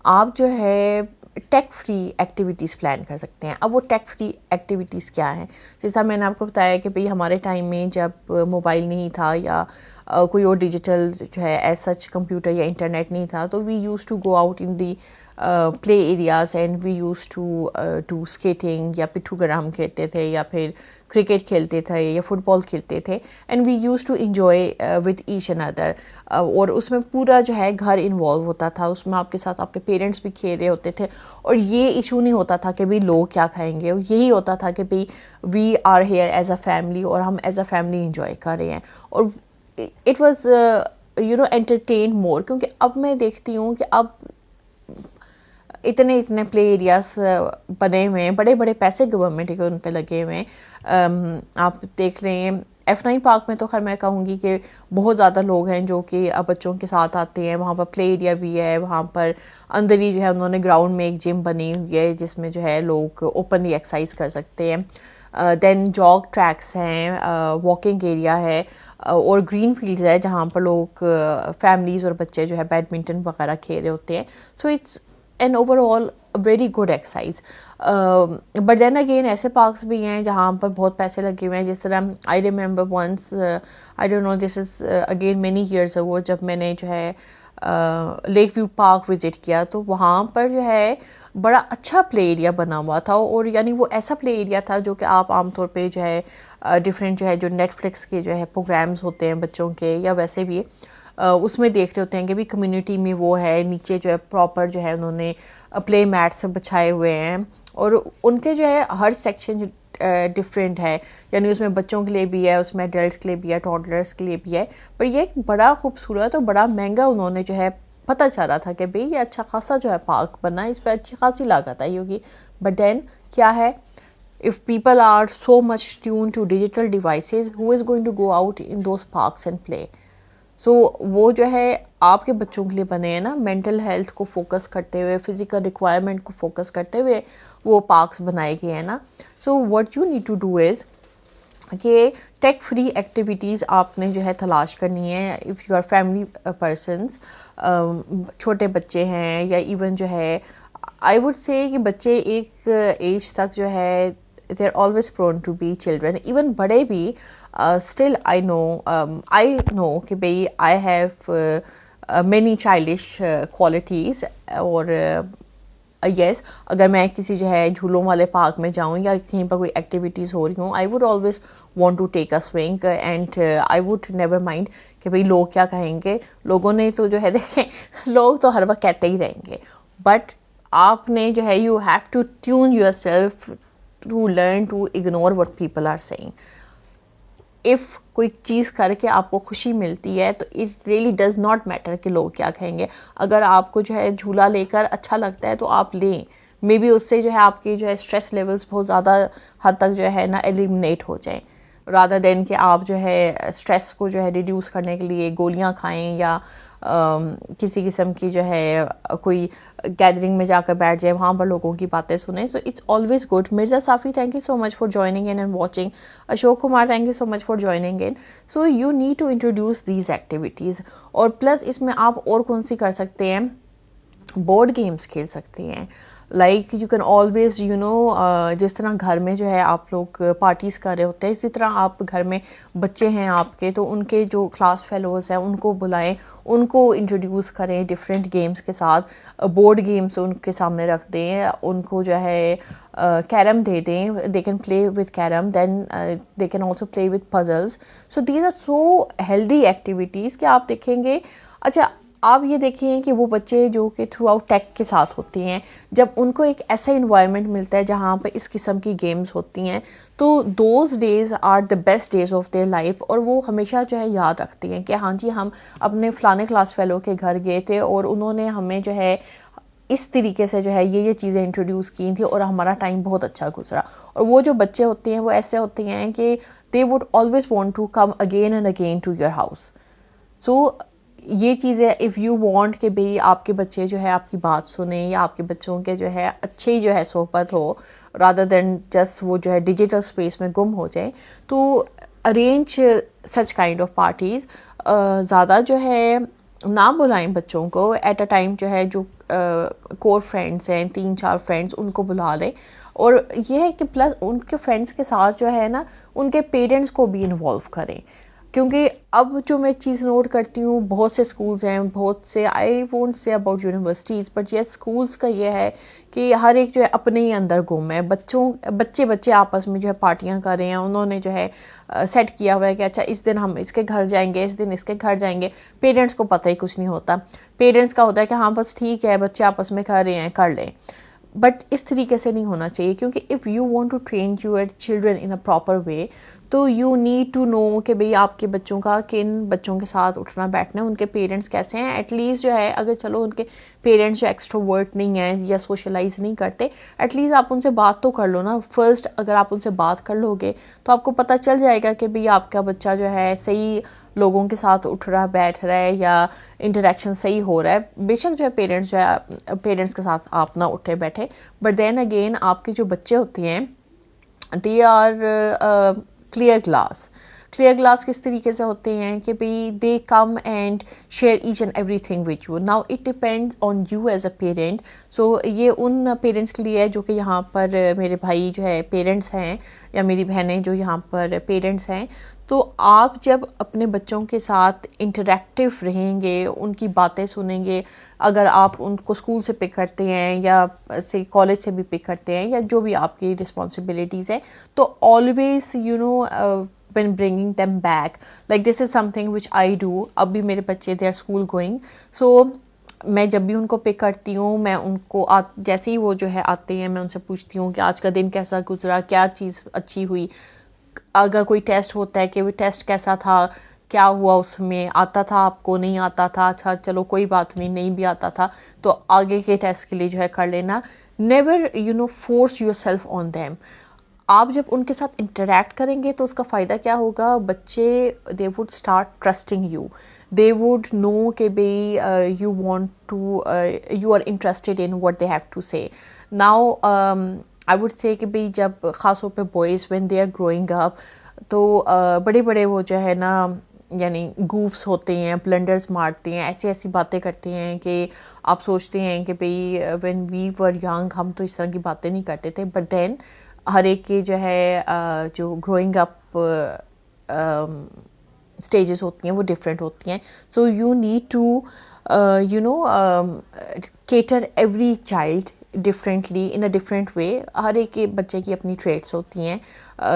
आप जो है टेक फ्री एक्टिविटीज़ प्लान कर सकते हैं. अब वो टेक फ्री एक्टिविटीज़ क्या हैं? जैसा मैंने आपको बताया कि भाई हमारे टाइम में जब मोबाइल नहीं था या कोई और डिजिटल जो है एज सच कंप्यूटर या इंटरनेट नहीं था, तो we use to go out in the play areas and we use to do skating, या पिट्ठू ग्राम खेलते थे, या फिर क्रिकेट खेलते थे, या फुटबॉल खेलते थे, and we use to enjoy with each other. और उसमें पूरा जो है घर इन्वॉल्व होता था, उसमें आपके साथ आपके पेरेंट्स भी खेल रहे होते थे, और ये इशू नहीं होता था कि भाई लोग क्या खाएंगे, यही होता था कि भाई we are here as a family, और हम एज अ फैमिली इंजॉय कर रहे हैं। और इट वॉज एंटरटेन मोर, क्योंकि अब मैं देखती हूँ कि अब इतने इतने प्ले एरियाज बने हुए हैं, बड़े बड़े पैसे गवर्नमेंट के उन पे लगे हुए हैं। आप देख रहे हैं F9 पार्क में, तो खैर मैं कहूँगी कि बहुत ज़्यादा लोग हैं जो कि अब बच्चों के साथ आते हैं, वहाँ पर प्ले एरिया भी है, वहाँ पर अंदर ही जो है उन्होंने ग्राउंड में एक जिम बनी हुई है जिसमें जो है लोग ओपनली एक्सरसाइज कर सकते हैं। देन जॉग ट्रैक्स हैं, वॉकिंग एरिया है, और ग्रीन फील्ड्स है जहाँ पर लोग फैमिलीज़ और बच्चे जो है बैडमिंटन वगैरह खेल रहे होते हैं। So it's an overall very good exercise. But then again ऐसे पार्क्स भी हैं जहाँ पर बहुत पैसे लगे हुए हैं, जिस तरह I remember once, I don't know, this is again many years ago, जब मैंने जो है लेक व्यू पार्क विज़िट किया, तो वहाँ पर जो है बड़ा अच्छा प्ले एरिया बना हुआ था, और यानी वो ऐसा प्ले एरिया था जो कि आप आमतौर पे जो है डिफरेंट जो है जो नेटफ्लिक्स के जो है प्रोग्राम्स होते हैं बच्चों के, या वैसे भी उसमें देख रहे होते हैं कि भी कम्युनिटी में वो है, नीचे जो है प्रॉपर जो है उन्होंने प्ले मैट्स बिछाए हुए हैं, और उनके जो है हर सेक्शन डिफरेंट है, यानी उसमें बच्चों के लिए भी है, उसमें एडल्ट्स के लिए भी है, टॉडलर्स के लिए भी है। पर ये बड़ा खूबसूरत और बड़ा महंगा उन्होंने जो है, पता चल रहा था कि भाई ये अच्छा खासा जो है पार्क बना है, इस पर अच्छी खासी लागत आई होगी। बट देन क्या है, if people are so much tuned to digital devices, who is going to go out in those parks and play? सो वो जो है आपके बच्चों के लिए बने हैं ना, मेंटल हेल्थ को फोकस करते हुए, फिजिकल रिक्वायरमेंट को फोकस करते हुए वो पार्क्स बनाए गए हैं ना। So what you need to do is कि टेक फ्री एक्टिविटीज़ आपने जो है तलाश करनी है। If you are family persons, छोटे बच्चे हैं, या इवन जो है आई वुड से कि बच्चे एक एज तक जो है they're always prone to be children, even बड़े भी still I know कि भाई I have many childish qualities, और yes, अगर मैं किसी जो है झूलों वाले पार्क में जाऊँ या कहीं पर कोई एक्टिविटीज़ हो रही हूँ, I would always want to take a swing, and I would never mind कि भाई लोग क्या कहेंगे। लोगों ने तो जो है देखें, लोग तो हर वक्त कहते ही रहेंगे, बट आपने जो है you have to tune yourself to learn to ignore what people are saying. If कोई चीज़ करके आपको खुशी मिलती है तो it really does not matter कि लोग क्या कहेंगे। अगर आपको जो है झूला लेकर अच्छा लगता है तो आप लें, मे बी उससे जो है आपकी जो है स्ट्रेस लेवल्स बहुत ज़्यादा हद तक जो है ना एलिमिनेट हो जाएं, रादर देन कि आप जो है स्ट्रेस को जो है रिड्यूस करने के लिए गोलियां खाएं, या किसी किस्म की जो है कोई गैदरिंग में जाकर बैठ जाए, वहाँ पर लोगों की बातें सुने। So it's always good. Mirza Safi, thank you so much for joining in and watching. Ashok Kumar, thank you so much for joining in. So you need to introduce these activities, और प्लस इसमें आप और कौन सी कर सकते हैं, बोर्ड गेम्स खेल सकते हैं। लाइक यू कैन ऑलवेज जिस तरह घर में जो है आप लोग पार्टीज़ कर रहे होते हैं, इसी तरह आप घर में बच्चे हैं आपके, तो उनके जो क्लास फेलोज़ हैं उनको बुलाएं, उनको इंट्रोड्यूस करें डिफरेंट गेम्स के साथ। बोर्ड गेम्स उनके सामने रख दें, उनको जो है कैरम दे दें, they can play with carrom, then they can also play with puzzles. So these are so healthy activities कि आप देखेंगे। अच्छा, आप ये देखिए कि वो बच्चे जो कि थ्रू आउट टेक के साथ होते हैं, जब उनको एक ऐसा इन्वायरमेंट मिलता है जहाँ पर इस किस्म की गेम्स होती हैं, तो those days are the best days of their life, और वो हमेशा जो है याद रखती हैं कि हाँ जी, हम अपने फ़लाने क्लास फेलो के घर गए थे और उन्होंने हमें जो है इस तरीके से जो है ये चीज़ें इंट्रोड्यूस की थी और हमारा टाइम बहुत अच्छा गुजरा। और वो जो बच्चे होते हैं वो ऐसे होते हैं कि they would always want to come again and again to your house. So ये चीज़ें इफ़ यू वांट कि भाई आपके बच्चे जो है आपकी बात सुने, या आपके बच्चों के जो है अच्छी जो है सोहबत हो, रादर देन जस्ट वो जो है डिजिटल स्पेस में गुम हो जाए, तो arrange such kind of parties. ज़्यादा जो है ना बुलाएं बच्चों को, एट अ टाइम जो है जो कोर फ्रेंड्स हैं, 3-4 फ्रेंड्स, उनको बुला लें। और ये है कि प्लस उनके फ्रेंड्स के साथ जो है ना उनके पेरेंट्स को भी इन्वॉल्व करें, क्योंकि अब जो मैं चीज़ नोट करती हूँ, बहुत से स्कूल्स हैं, बहुत से, आई won't say about universities, but ये स्कूल्स का ये है कि हर एक जो है अपने ही अंदर गुम है। बच्चे आपस में जो है पार्टियां कर रहे हैं, उन्होंने जो है सेट किया हुआ है कि अच्छा इस दिन हम इसके घर जाएंगे, इस दिन इसके घर जाएंगे। पेरेंट्स को पता ही कुछ नहीं होता। पेरेंट्स का होता है कि हाँ बस ठीक है, बच्चे आपस में कर रहे हैं, कर लें। बट इस तरीके से नहीं होना चाहिए, क्योंकि if you want to train your children in a proper way, तो यू नीड टू नो कि भाई आपके बच्चों का किन बच्चों के साथ उठना बैठना है, उनके पेरेंट्स कैसे हैं। एटलीस्ट जो है, अगर चलो उनके पेरेंट्स जो एक्सट्रोवर्ट नहीं है या सोशलाइज नहीं करते, एटलीस्ट आप उनसे बात तो कर लो ना। फर्स्ट अगर आप उनसे बात कर लोगे तो आपको पता चल जाएगा कि भाई आपका बच्चा जो है सही लोगों के साथ उठ रहा बैठ रहा है या इंटरेक्शन सही हो रहा है। बेशक जो है पेरेंट्स के साथ आप ना उठे बैठे, बट देन अगेन आपके जो बच्चे होते हैं, दे आर क्लियर ग्लास किस तरीके से होते हैं कि भाई they come and share each and everything with you. Now it depends on you as a parent. So ये उन पेरेंट्स के लिए है जो कि यहाँ पर मेरे भाई जो है पेरेंट्स हैं, या मेरी बहनें जो यहाँ पर पेरेंट्स हैं। तो आप जब अपने बच्चों के साथ इंटरेक्टिव रहेंगे, उनकी बातें सुनेंगे, अगर आप उनको स्कूल से पिक करते हैं या से कॉलेज से भी पिक करते हैं, या जो भी आपकी रिस्पॉन्सिबिलिटीज़ है, तो always you know when bringing them back, like this is something which I do. अभी मेरे बच्चे they are school going, so मैं जब भी उनको पिक करती हूँ, मैं उनको जैसे ही वो जो है आते हैं, मैं उनसे पूछती हूँ कि आज का दिन कैसा गुजरा, क्या चीज़ अच्छी हुई। अगर कोई टेस्ट होता है कि वो टेस्ट कैसा था, क्या हुआ उसमें, आता था आपको, नहीं आता था, अच्छा चलो कोई बात नहीं, नहीं भी आता था तो आगे के टेस्ट के लिए जो है कर लेना। Never you know force your self on them. आप जब उनके साथ इंटरेक्ट करेंगे तो उसका फ़ायदा क्या होगा, बच्चे they would start trusting you, they would know कि भाई you want to, you are interested in what they have to say. Now I would say कि भाई जब ख़ासतौर पे boys when they are growing up, तो बड़े बड़े वो जो है ना, यानी गूफ्स होते हैं, ब्लंडर्स मारते हैं, ऐसी ऐसी बातें करते हैं कि आप सोचते हैं कि भाई व्हेन वी वर यंग हम तो इस तरह की बातें नहीं करते थे। बट देन हर एक की जो है जो ग्रोइंग अप स्टेजेस होती हैं वो डिफरेंट होती हैं। So you need to you know cater every child differently in a different way. हर एक के बच्चे की अपनी ट्रेड्स होती हैं,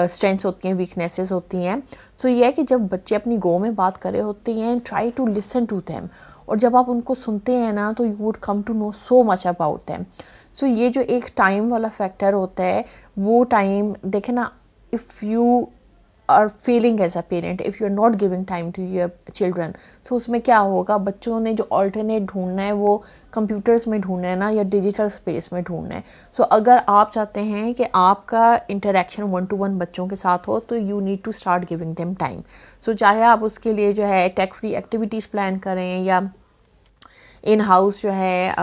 स्ट्रेंथ्स होती हैं, वीकनेसेस होती हैं। सो ये है कि जब बच्चे अपनी गो में बात कर रहे होते हैं, try to listen to them, और जब आप उनको सुनते हैं ना तो you would come to know so much about them. So ये जो एक टाइम वाला फैक्टर होता है, वो टाइम देखे ना, if you are feeling as a parent, if you are not giving time to your children, so उसमें क्या होगा, बच्चों ने जो ऑल्टरनेट ढूंढना है वो कंप्यूटर्स में ढूंढना है ना, या डिजिटल स्पेस में ढूंढना है। सो अगर आप चाहते हैं कि आपका इंटरेक्शन 1-to-1 बच्चों के साथ हो, तो you need to start giving them time. So चाहे आप उसके लिए जो है टेक फ्री एक्टिविटीज़ प्लान करें, या इन हाउस जो है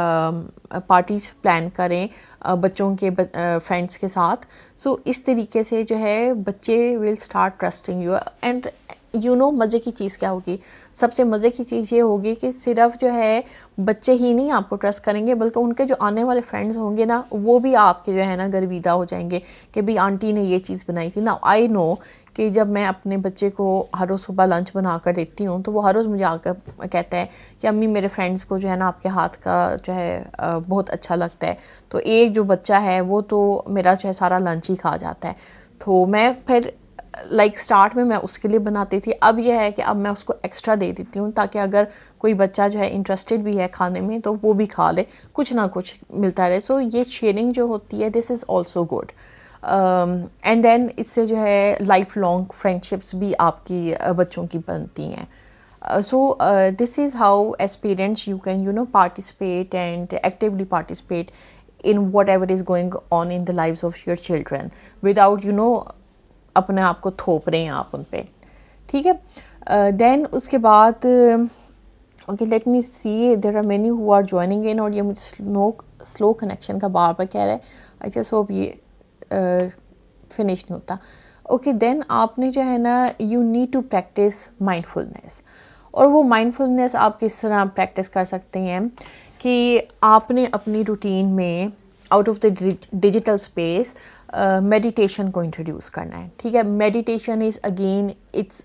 पार्टीज़ प्लान करें बच्चों के फ्रेंड्स के साथ। सो इस तरीके से जो है बच्चे will start trusting you. And you know मज़े की चीज़ क्या होगी, सबसे मज़े की चीज़ ये होगी कि सिर्फ जो है बच्चे ही नहीं आपको ट्रस्ट करेंगे, बल्कि उनके जो आने वाले फ्रेंड्स होंगे ना, वो भी आपके जो है ना गर्विदा हो जाएंगे कि भाई आंटी ने ये चीज़ बनाई थी ना। आई नो कि जब मैं अपने बच्चे को हर रोज़ सुबह लंच बना कर देती हूँ, तो वो हर रोज़ मुझे आकर कहता है कि अम्मी मेरे फ्रेंड्स को जो है ना आपके हाथ का जो है बहुत अच्छा लगता है। तो एक जो बच्चा है वो तो मेरा जो है सारा लंच ही खा जाता है। तो मैं फिर स्टार्ट में मैं उसके लिए बनाती थी, अब यह है कि अब मैं उसको एक्स्ट्रा दे देती हूँ, ताकि अगर कोई बच्चा जो है इंटरेस्टेड भी है खाने में तो वो भी खा ले, कुछ ना कुछ मिलता रहे। सो ये शेयरिंग जो होती है, this is also good. And then इससे जो है लाइफ लॉन्ग फ्रेंडशिप्स भी आपकी बच्चों की बनती हैं। So this is how as parents you can participate and actively participate in whatever is going on in the lives of your children without अपने आप को थोप रहे हैं आप उन पे, ठीक है। देन उसके बाद okay let me see, there are many who are joining in, और ये मुझे स्लो कनेक्शन का बार बार कह रहा है। आई जस्ट होप ये फिनिश नहीं होता। ओके देन आपने जो है ना, you need to practice mindfulness. और वो माइंडफुलनेस आप किस तरह प्रैक्टिस कर सकते हैं कि आपने अपनी रूटीन में out of the digital space meditation को इंट्रोड्यूस करना है। ठीक है, meditation is again it's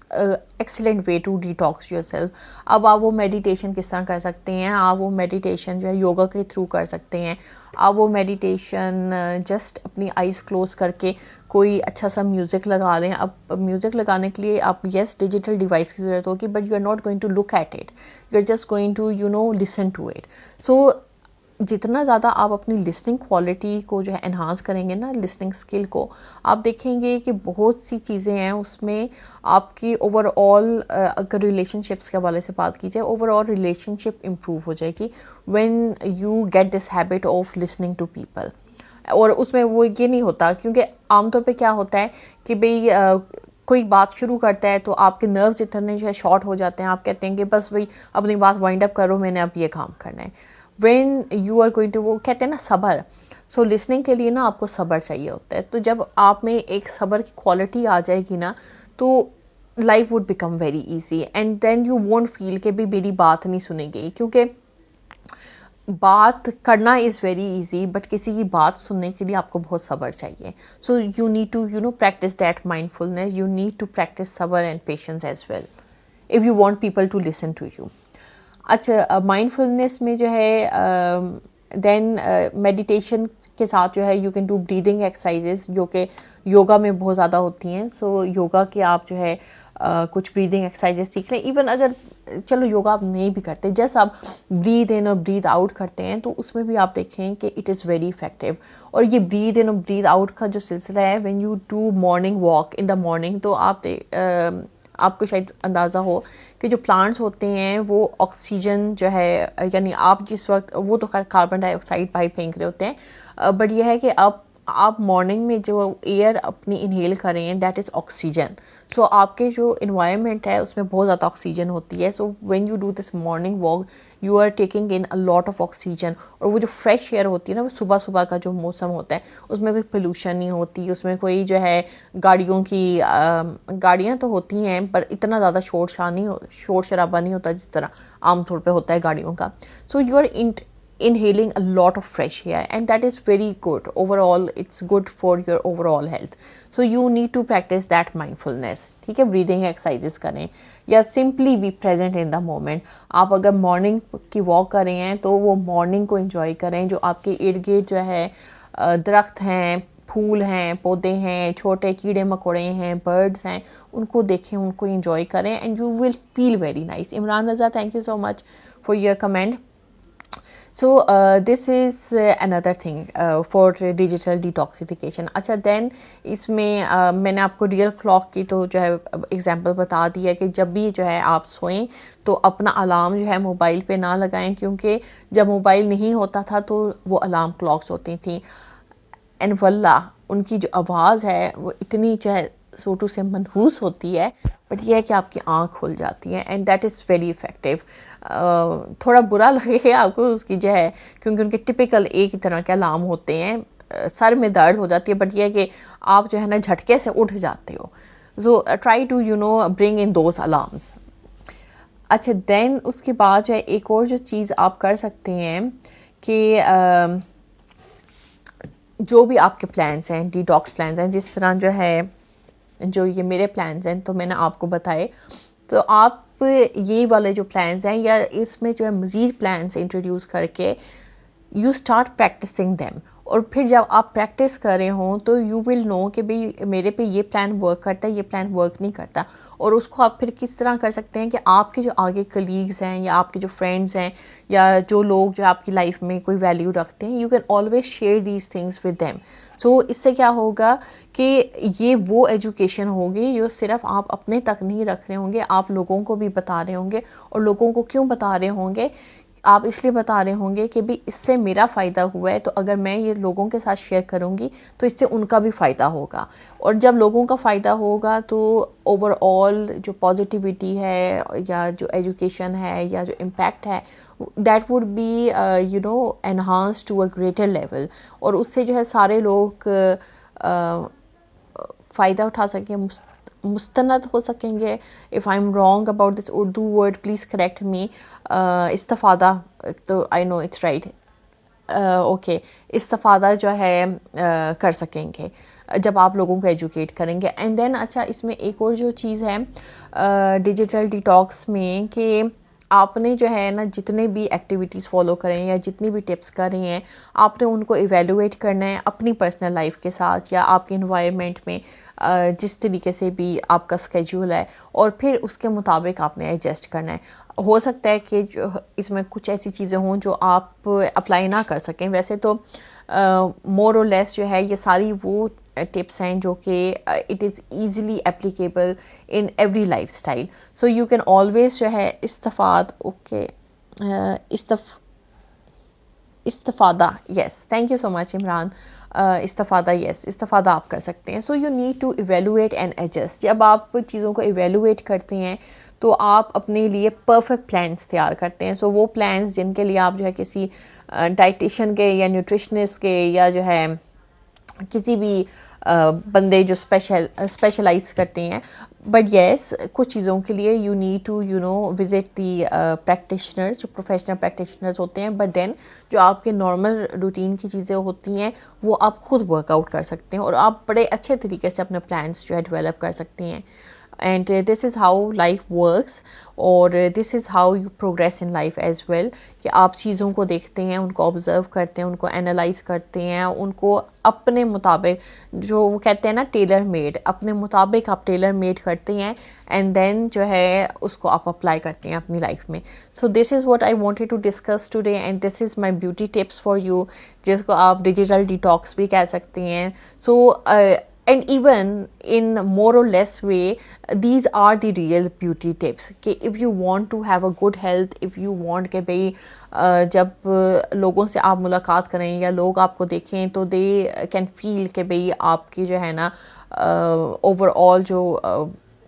excellent way to detox yourself. अब आप वो मेडिटेशन किस तरह कर सकते हैं, आप वो मेडिटेशन जो है योगा के थ्रू कर सकते हैं। आप वो मेडिटेशन जस्ट अपनी आइज़ क्लोज करके कोई अच्छा सा म्यूज़िक लगा लें। अब म्यूज़िक लगाने के लिए आप येस डिजिटल डिवाइस की ज़रूरत होगी, but you are not going to look at it, you are just going to listen to it. So जितना ज़्यादा आप अपनी लिसनिंग क्वालिटी को जो है एनहांस करेंगे ना, लिसनिंग स्किल को, आप देखेंगे कि बहुत सी चीज़ें हैं उसमें आपकी ओवरऑल, अगर रिलेशनशिप्स के हवाले से बात की जाए, ओवरऑल रिलेशनशिप इम्प्रूव हो जाएगी when you get this habit of listening to people. और उसमें वो ये नहीं होता, क्योंकि आमतौर पे क्या होता है कि भाई कोई बात शुरू करता है तो आपके नर्व्स इतने जो है शॉर्ट हो जाते हैं, आप कहते हैं कि बस भाई अपनी बात वाइंड अप करो, मैंने अब ये काम करना है। When you are going to, वो कहते हैं ना सब्र, सो लिसनिंग के लिए ना आपको सब्र चाहिए होता है। तो जब आप में एक सब्र की क्वालिटी आ जाएगी ना, तो life would become very easy and then you won't feel कि भी मेरी बात नहीं सुनी गई, क्योंकि बात करना इज़ वेरी इजी, बट किसी की बात सुनने के लिए आपको बहुत सब्र चाहिए। So you need to practice that mindfulness, you need to practice सब्र and patience as well if you want people to listen to you. अच्छा, माइंडफुलनेस में जो है देन मेडिटेशन के साथ जो है you can do breathing exercises, जो कि योगा में बहुत ज़्यादा होती हैं। सो योगा के आप जो है कुछ ब्रीदिंग एक्सरसाइजेस सीख लें। इवन अगर चलो योगा आप नहीं भी करते, जस्ट आप ब्रीद इन और ब्रीद आउट करते हैं, तो उसमें भी आप देखें कि इट इज़ वेरी इफेक्टिव। और ये ब्रीद इन और ब्रीद आउट का जो सिलसिला है, when you do morning walk in the morning, तो आपको शायद अंदाज़ा हो कि जो प्लांट्स होते हैं वो ऑक्सीजन जो है, यानी आप जिस वक्त, वो तो खैर कार्बन डाइऑक्साइड बाहर फेंक रहे होते हैं, बट यह है कि आप मॉर्निंग में जो एयर अपनी इनहेल करें, दैट इज़ ऑक्सीजन। सो आपके जो इन्वायरमेंट है उसमें बहुत ज़्यादा ऑक्सीजन होती है। So when you do this morning walk, you are taking in a lot of oxygen. और वो जो फ्रेश एयर होती है ना, वो सुबह सुबह का जो मौसम होता है, उसमें कोई पोल्यूशन नहीं होती, उसमें कोई जो है गाड़ियों की गाड़ियाँ तो होती हैं, पर इतना ज़्यादा शोर शराबा नहीं होता जिस तरह आमतौर पे होता है गाड़ियों का। So you are inhaling a lot of fresh air, and that is very good overall, it's good for your overall health. So you need to practice that mindfulness। ठीक है, ब्रीदिंग एक्सरसाइजेस करें या simply be present in the moment. आप अगर morning की walk कर रहे हैं तो वो मॉर्निंग को एंजॉय करें। जो आपके इर्द गिर्द जो है दरख्त हैं, फूल हैं, पौधे हैं, छोटे कीड़े मकोड़े हैं, बर्ड्स हैं, उनको देखें, उनको एंजॉय करें, and you will feel very nice. Imran Raza, thank you so much for your comment. So this is another thing for digital detoxification। अच्छा, देन इसमें मैंने आपको रियल क्लॉक की तो जो है एग्जांपल बता दी है कि जब भी जो है आप सोएं तो अपना अलार्म जो है मोबाइल पे ना लगाएं, क्योंकि जब मोबाइल नहीं होता था तो वो अलार्म क्लॉक्स होती थी, एंड वल्ला उनकी जो आवाज़ है वो इतनी जो है सोटू से मनहूस होती है, बट यह है कि आपकी आँख खुल जाती है, and that is very effective. थोड़ा बुरा लगेगा आपको उसकी जो है, क्योंकि उनके टिपिकल एक ही तरह के अलार्म होते हैं, सर में दर्द हो जाती है, बट यह है कि आप जो है ना झटके से उठ जाते हो। So try to bring in those alarms. अच्छा, देन उसके बाद जो है एक और जो चीज़ आप कर सकते हैं कि जो भी आपके प्लान्स हैं, डिटॉक्स प्लान्स हैं, जिस तरह जो है जो ये मेरे प्लान्स हैं तो मैंने आपको बताए, तो आप ये वाले जो प्लान्स हैं या इसमें जो है मज़ीद प्लान्स इंट्रोड्यूस करके यू स्टार्ट प्रैक्टिसिंग दैम। और फिर जब आप प्रैक्टिस कर रहे हों तो यू विल नो कि भाई मेरे पे ये प्लान वर्क करता है, ये प्लान वर्क नहीं करता। और उसको आप फिर किस तरह कर सकते हैं कि आपके जो आगे कलीग्स हैं या आपके जो फ्रेंड्स हैं या जो लोग जो आपकी लाइफ में कोई वैल्यू रखते हैं, you can always share these things with them. So इससे क्या होगा कि ये वो एजुकेशन होगी जो सिर्फ आप अपने तक नहीं रख रहे होंगे, आप लोगों को भी बता रहे होंगे। और लोगों को क्यों बता रहे होंगे? आप इसलिए बता रहे होंगे कि भी इससे मेरा फ़ायदा हुआ है, तो अगर मैं ये लोगों के साथ शेयर करूँगी तो इससे उनका भी फ़ायदा होगा। और जब लोगों का फ़ायदा होगा तो ओवरऑल जो पॉजिटिविटी है या जो एजुकेशन है या जो इम्पैक्ट है, that would be enhance to a greater level. और उससे जो है सारे लोग फ़ायदा उठा सकें, मुस्तनद हो सकेंगे। If I am wrong about this Urdu word, please correct me. इस्तिफ़ादा, तो I know it's right, okay इस्तिफ़ादा जो है कर सकेंगे जब आप लोगों को एजुकेट करेंगे। एंड देन अच्छा इसमें एक और जो चीज़ है डिजिटल डिटॉक्स में कि आपने जो है ना जितने भी एक्टिविटीज़ फॉलो करें या जितनी भी टिप्स कर रही हैं आपने उनको इवेलुएट करना है अपनी पर्सनल लाइफ के साथ या आपके इन्वायरमेंट में जिस तरीके से भी आपका स्केड्यूल है और फिर उसके मुताबिक आपने एडजस्ट करना है। हो सकता है कि जो इसमें कुछ ऐसी चीज़ें हों जो आप अप्लाई ना कर सकें। वैसे तो मोर और लेस जो है ये सारी वो टिप्स हैं जो कि it is easily applicable in every lifestyle. So you can always जो है इस्तफाद ओके इस्तफ इस्तिफ़ादा yes thank you so much Imran इस्तिफ़ादा यस इस्तिफ़ादा आप कर सकते हैं। So you need to evaluate and adjust. जब आप चीज़ों को इवेलुएट करते हैं तो आप अपने लिए परफेक्ट प्लान्स तैयार करते हैं। सो वो प्लान्स जिनके लिए आप जो है किसी डाइटिशियन के या न्यूट्रिशनिस्ट के या जो है किसी भी बंदे जो स्पेशलाइज करते हैं बट येस कुछ चीज़ों के लिए you need to you know visit the practitioners जो प्रोफेशनल प्रैक्टिशनर्स होते हैं। बट देन जो आपके नॉर्मल रूटीन की चीज़ें होती हैं वो आप खुद वर्कआउट कर सकते हैं और आप बड़े अच्छे तरीके से अपने प्लान्स जो है डेवलप कर सकते हैं। And this is how life works और this is how you progress in life as well कि आप चीज़ों को देखते हैं उनको ऑब्ज़र्व करते हैं उनको एनालाइज करते हैं उनको अपने मुताबिक जो वो कहते हैं ना टेलर मेड अपने मुताबिक आप टेलर मेड करते हैं एंड देन जो है उसको आप अप्लाई करते हैं अपनी लाइफ में। So this is what I wanted to discuss today and this is my beauty tips for you जिसको आप डिजिटल डिटॉक्स भी कह सकते हैं। सो and even in more or less way these are the real beauty tips कि if you want to have a good health if you want कि भाई जब लोगों से आप मुलाकात करें या लोग आपको देखें तो दे कैन फील कि भाई आपकी जो है ना ओवरऑल जो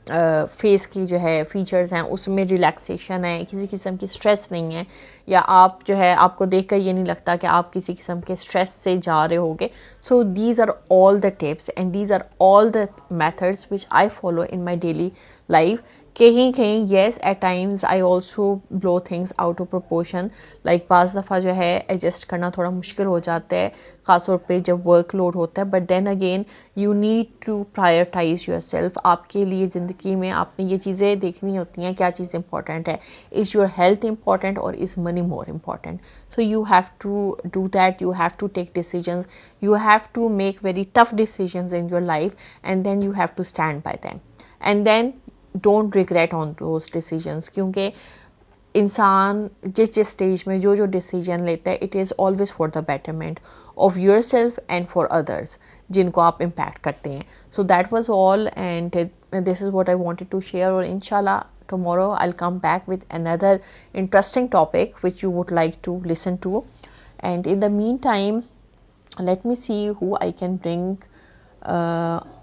फेस की जो है फीचर्स हैं उसमें रिलैक्सेशन है किसी किस्म की स्ट्रेस नहीं है या आप जो है आपको देखकर ये नहीं लगता कि आप किसी किस्म के स्ट्रेस से जा रहे होगे। So these are all the tips and these are all the methods which I follow in my daily life. कहीं कहीं yes at times I also blow things out of proportion like बाज़ दफ़ा जो है एडजस्ट करना थोड़ा मुश्किल हो जाता है ख़ासतौर पे जब वर्कलोड होता है। But then again you need to prioritize yourself. आपके लिए ज़िंदगी में आपने ये चीज़ें देखनी होती हैं क्या चीज़ इंपॉर्टेंट है। इज़ योर हेल्थ इंपॉर्टेंट और is money more important. So you have to do that you have to take decisions you have to make very tough decisions in your life and then you have to stand by them and then don't regret on those decisions क्योंकि इंसान जिस जिस stage में जो जो decision लेता है it is always for the betterment of yourself and for others जिनको आप इम्पैक्ट करते हैं। So that was all and this is what I wanted to share और इंशाल्लाह tomorrow I'll come back with another interesting topic which you would like to listen to and in the meantime let me see who I can bring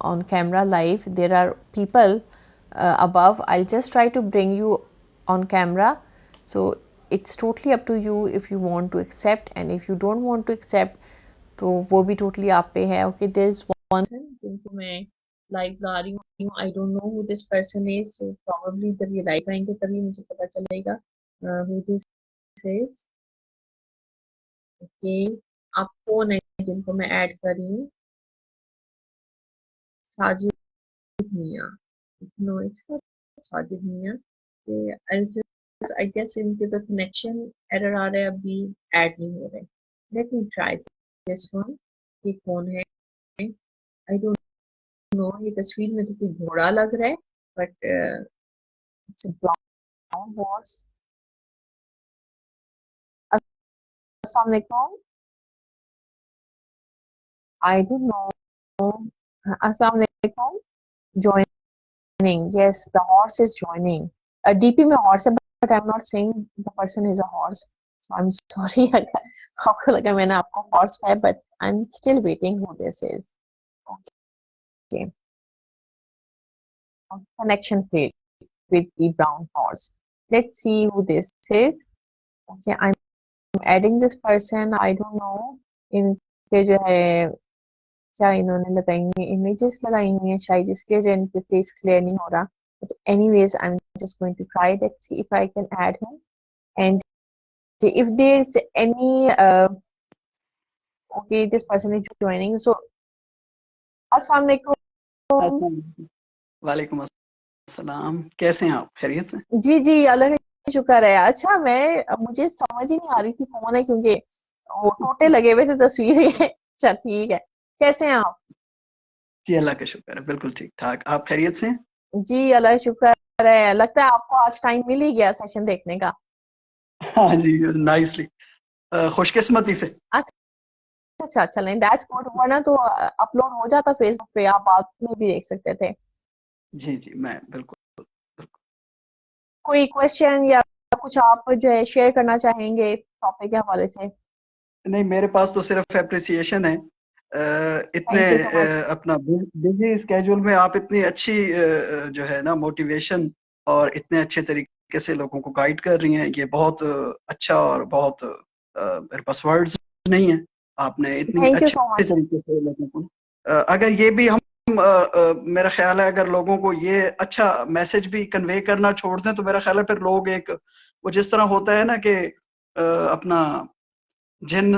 on camera live. There are people above. I'll just try to bring you on camera. So it's totally up to you if you want to accept and if you don't want to accept तो वो भी totally आप पे है। Okay, there's one person जिनको मैं live ला रही हूँ। I don't know who this person is. So probably जब ये live आएंगे तभी मुझे पता चलेगा who this is. Okay, आप कौन है जिनको मैं ऐड कर रही हूँ? साजिद मियाँ। No, it's not साजिद मियाँ। I guess इनके तो connection error आ रहा है अभी ऐड नहीं हो रहे। Let me try this one। ये कौन है? I don't know। ये तस्वीर में तो कोई घोड़ा लग रहा है but it's a brown horse। अस्सलाम वालेकुम। I don't know। अस्सलाम वालेकुम। Joining, yes, the horse is joining. DP में horse है but I'm not saying the person is a horse. So I'm sorry अगर आपको लगा मैंने आपको horse है but I'm still waiting who this is. Okay. Connection failed with the brown horse. Let's see who this is. Okay, I'm adding this person. I don't know इनके जो है क्या इन्होंने लगाई हुई images लगाई हुई हैं शायद इसलिए जो इनके face clear नहीं हो रहा। But anyways, I'm just going to try. Let's see if I can add him. And if there's any Okay, this person is joining. So, अस्सलाम वालेकुम। अस्सलाम वालेकुम अस्सलाम। कैसे हैं आप? खैरियत से? जी जी, अल्लाह का शुक्र है। अच्छा, मुझे समझ ही नहीं आ रही थी कौन है, क्योंकि वो टोटे लगे हुए थे तस्वीर के। अच्छा, ठीक है। कैसे हैं आप? जी अल्लाह का शुक्र है, बिल्कुल ठीक ठाक। आप खैरियत से हैं? जी, अल्लाह का शुक्र है। लगता है आपको आज टाइम मिल ही गया सेशन देखने का। हाँ जी, नाइसली, खुशकिस्मती से। अच्छा अच्छा, चलें, दैट्स गुड। वरना तो अपलोड हो जाता फेसबुक पे, आप बाद में भी देख सकते थे। जी जी, मैं बिल्कुल बिल्कुल। कोई क्वेश्चन या कुछ आप जो है शेयर करना चाहेंगे टॉपिक के हवाले से? नहीं, मेरे पास तो सिर्फ एप्रिसिएशन है। इतने थैंक यू सो मच। अपना बिजी स्केड्यूल में आप इतनी अच्छी जो है ना मोटिवेशन और इतने अच्छे तरीके से लोगों को गाइड कर रही हैं, ये बहुत अच्छा और बहुत मेरे पास वर्ड्स नहीं है। आपने इतनी थैंक यू सो अच्छे मच। तरीके से लोगों को अगर ये भी हम मेरा ख्याल है अगर लोगों को ये अच्छा मैसेज भी कन्वे करना छोड़ दें तो मेरा ख्याल है फिर लोग एक वो जिस तरह होता है ना कि अपना जिन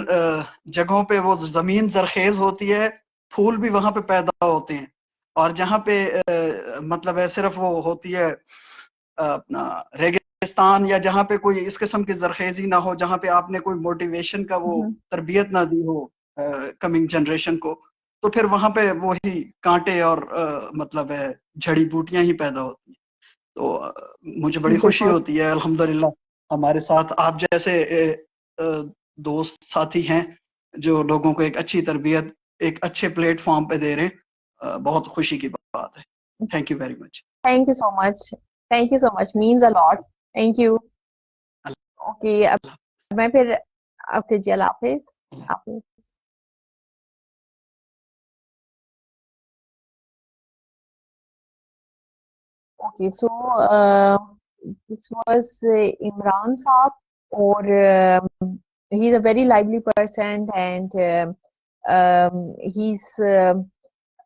जगहों पे वो ज़मीन ज़रख़ेज़ होती है, फूल भी वहाँ पे पैदा होते हैं। और जहाँ पे मतलब है सिर्फ़ वो होती है अपना रेगिस्तान या जहाँ पे कोई इस किस्म की ज़रख़ेज़ी ना हो, जहाँ पे आपने कोई मोटिवेशन का वो हम्म, तरबियत ना दी हो कमिंग जनरेशन को, तो फिर वहाँ पे वही काँटे और मतलब है जड़ी-बूटियाँ ही पैदा होती हैं। तो मुझे बड़ी खुशी बिल्कुल। होती है अल्हम्दुलिल्लाह हमारे साथ आप जैसे दोस्त साथी हैं जो लोगों को एक अच्छी तरबियत एक अच्छे प्लेटफॉर्म पे दे रहे हैं। बहुत खुशी की बात है। Thank you very much. Thank you so much. Thank you so much, means a lot. Thank you. Okay, अब मैं फिर ओके जी, अल्लाह हाफिज। हाफिज। Okay, so this was Imran साहब, और he is a very lively person, and he's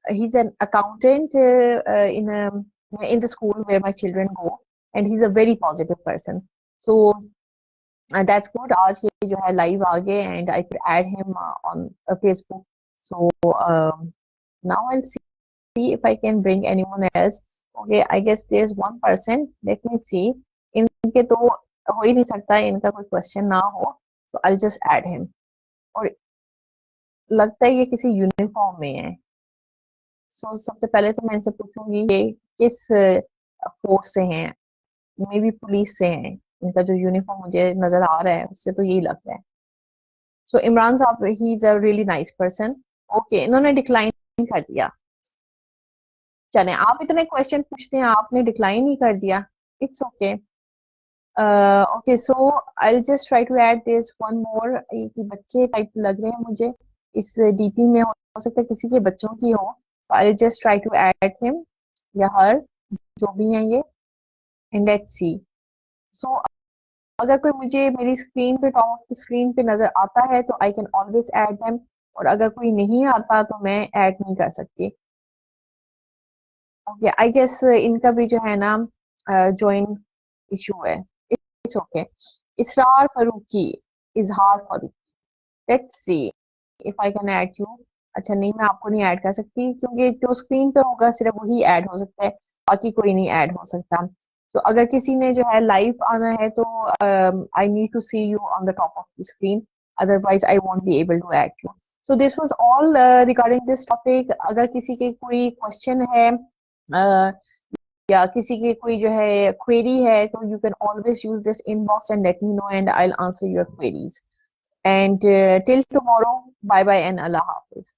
he's an accountant in the school where my children go, and he's a very positive person. So that's good. आज ये जो है live आ गए, and I could add him on Facebook. So now I'll see if I can bring anyone else. Okay, I guess there's one person. Let me see. इनके तो हो ही नहीं सकता इनका कोई क्वेश्चन ना हो, तो I'll just add him. और लगता है ये किसी यूनिफॉर्म में है। सो सबसे पहले तो मैं इनसे पूछूंगी ये किस फोर्स से हैं। मे बी पुलिस से हैं। इनका जो यूनिफॉर्म मुझे नजर आ रहा है उससे तो यही लग रहा है। सो इमरान साहब, ही is a really nice person. Okay, इन्होंने डिक्लाइन कर दिया। चलें, आप इतने क्वेश्चन पूछते हैं, आपने डिक्लाइन ही कर दिया। It's okay. Okay, so I just try to add this one more. ये बच्चे टाइप लग रहे हैं मुझे इस डीपी में। हो सकता है किसी के बच्चों की हो। I just try to add him या हर, जो भी है ये, एंड लेट्स सी। सो अगर कोई मुझे मेरी स्क्रीन पे, टॉप ऑफ द स्क्रीन पे नजर आता है तो I can always add them, और अगर कोई नहीं आता तो मैं ऐड नहीं कर सकती। ओके, आई गेस इनका भी जो है ना ज्वाइन इशू है। It's okay. Israr Farooqui, Izhar Farooqui, let's see if I can add you. अच्छा नहीं, मैं आपको नहीं ऐड कर सकती क्योंकि जो स्क्रीन पे होगा सिर्फ वही ऐड हो सकता है, बाकी कोई नहीं ऐड हो सकता। तो अगर किसी ने जो है लाइव आना है तो I need to see you on the top of the screen, otherwise I won't be able to add you. So this was all regarding this topic. अगर किसी के कोई क्वेश्चन है या किसी की कोई जो है क्वेरी है, तो you can always use this inbox and let me know, and I will answer your queries. And till tomorrow, bye bye and अल्लाह हाफिज।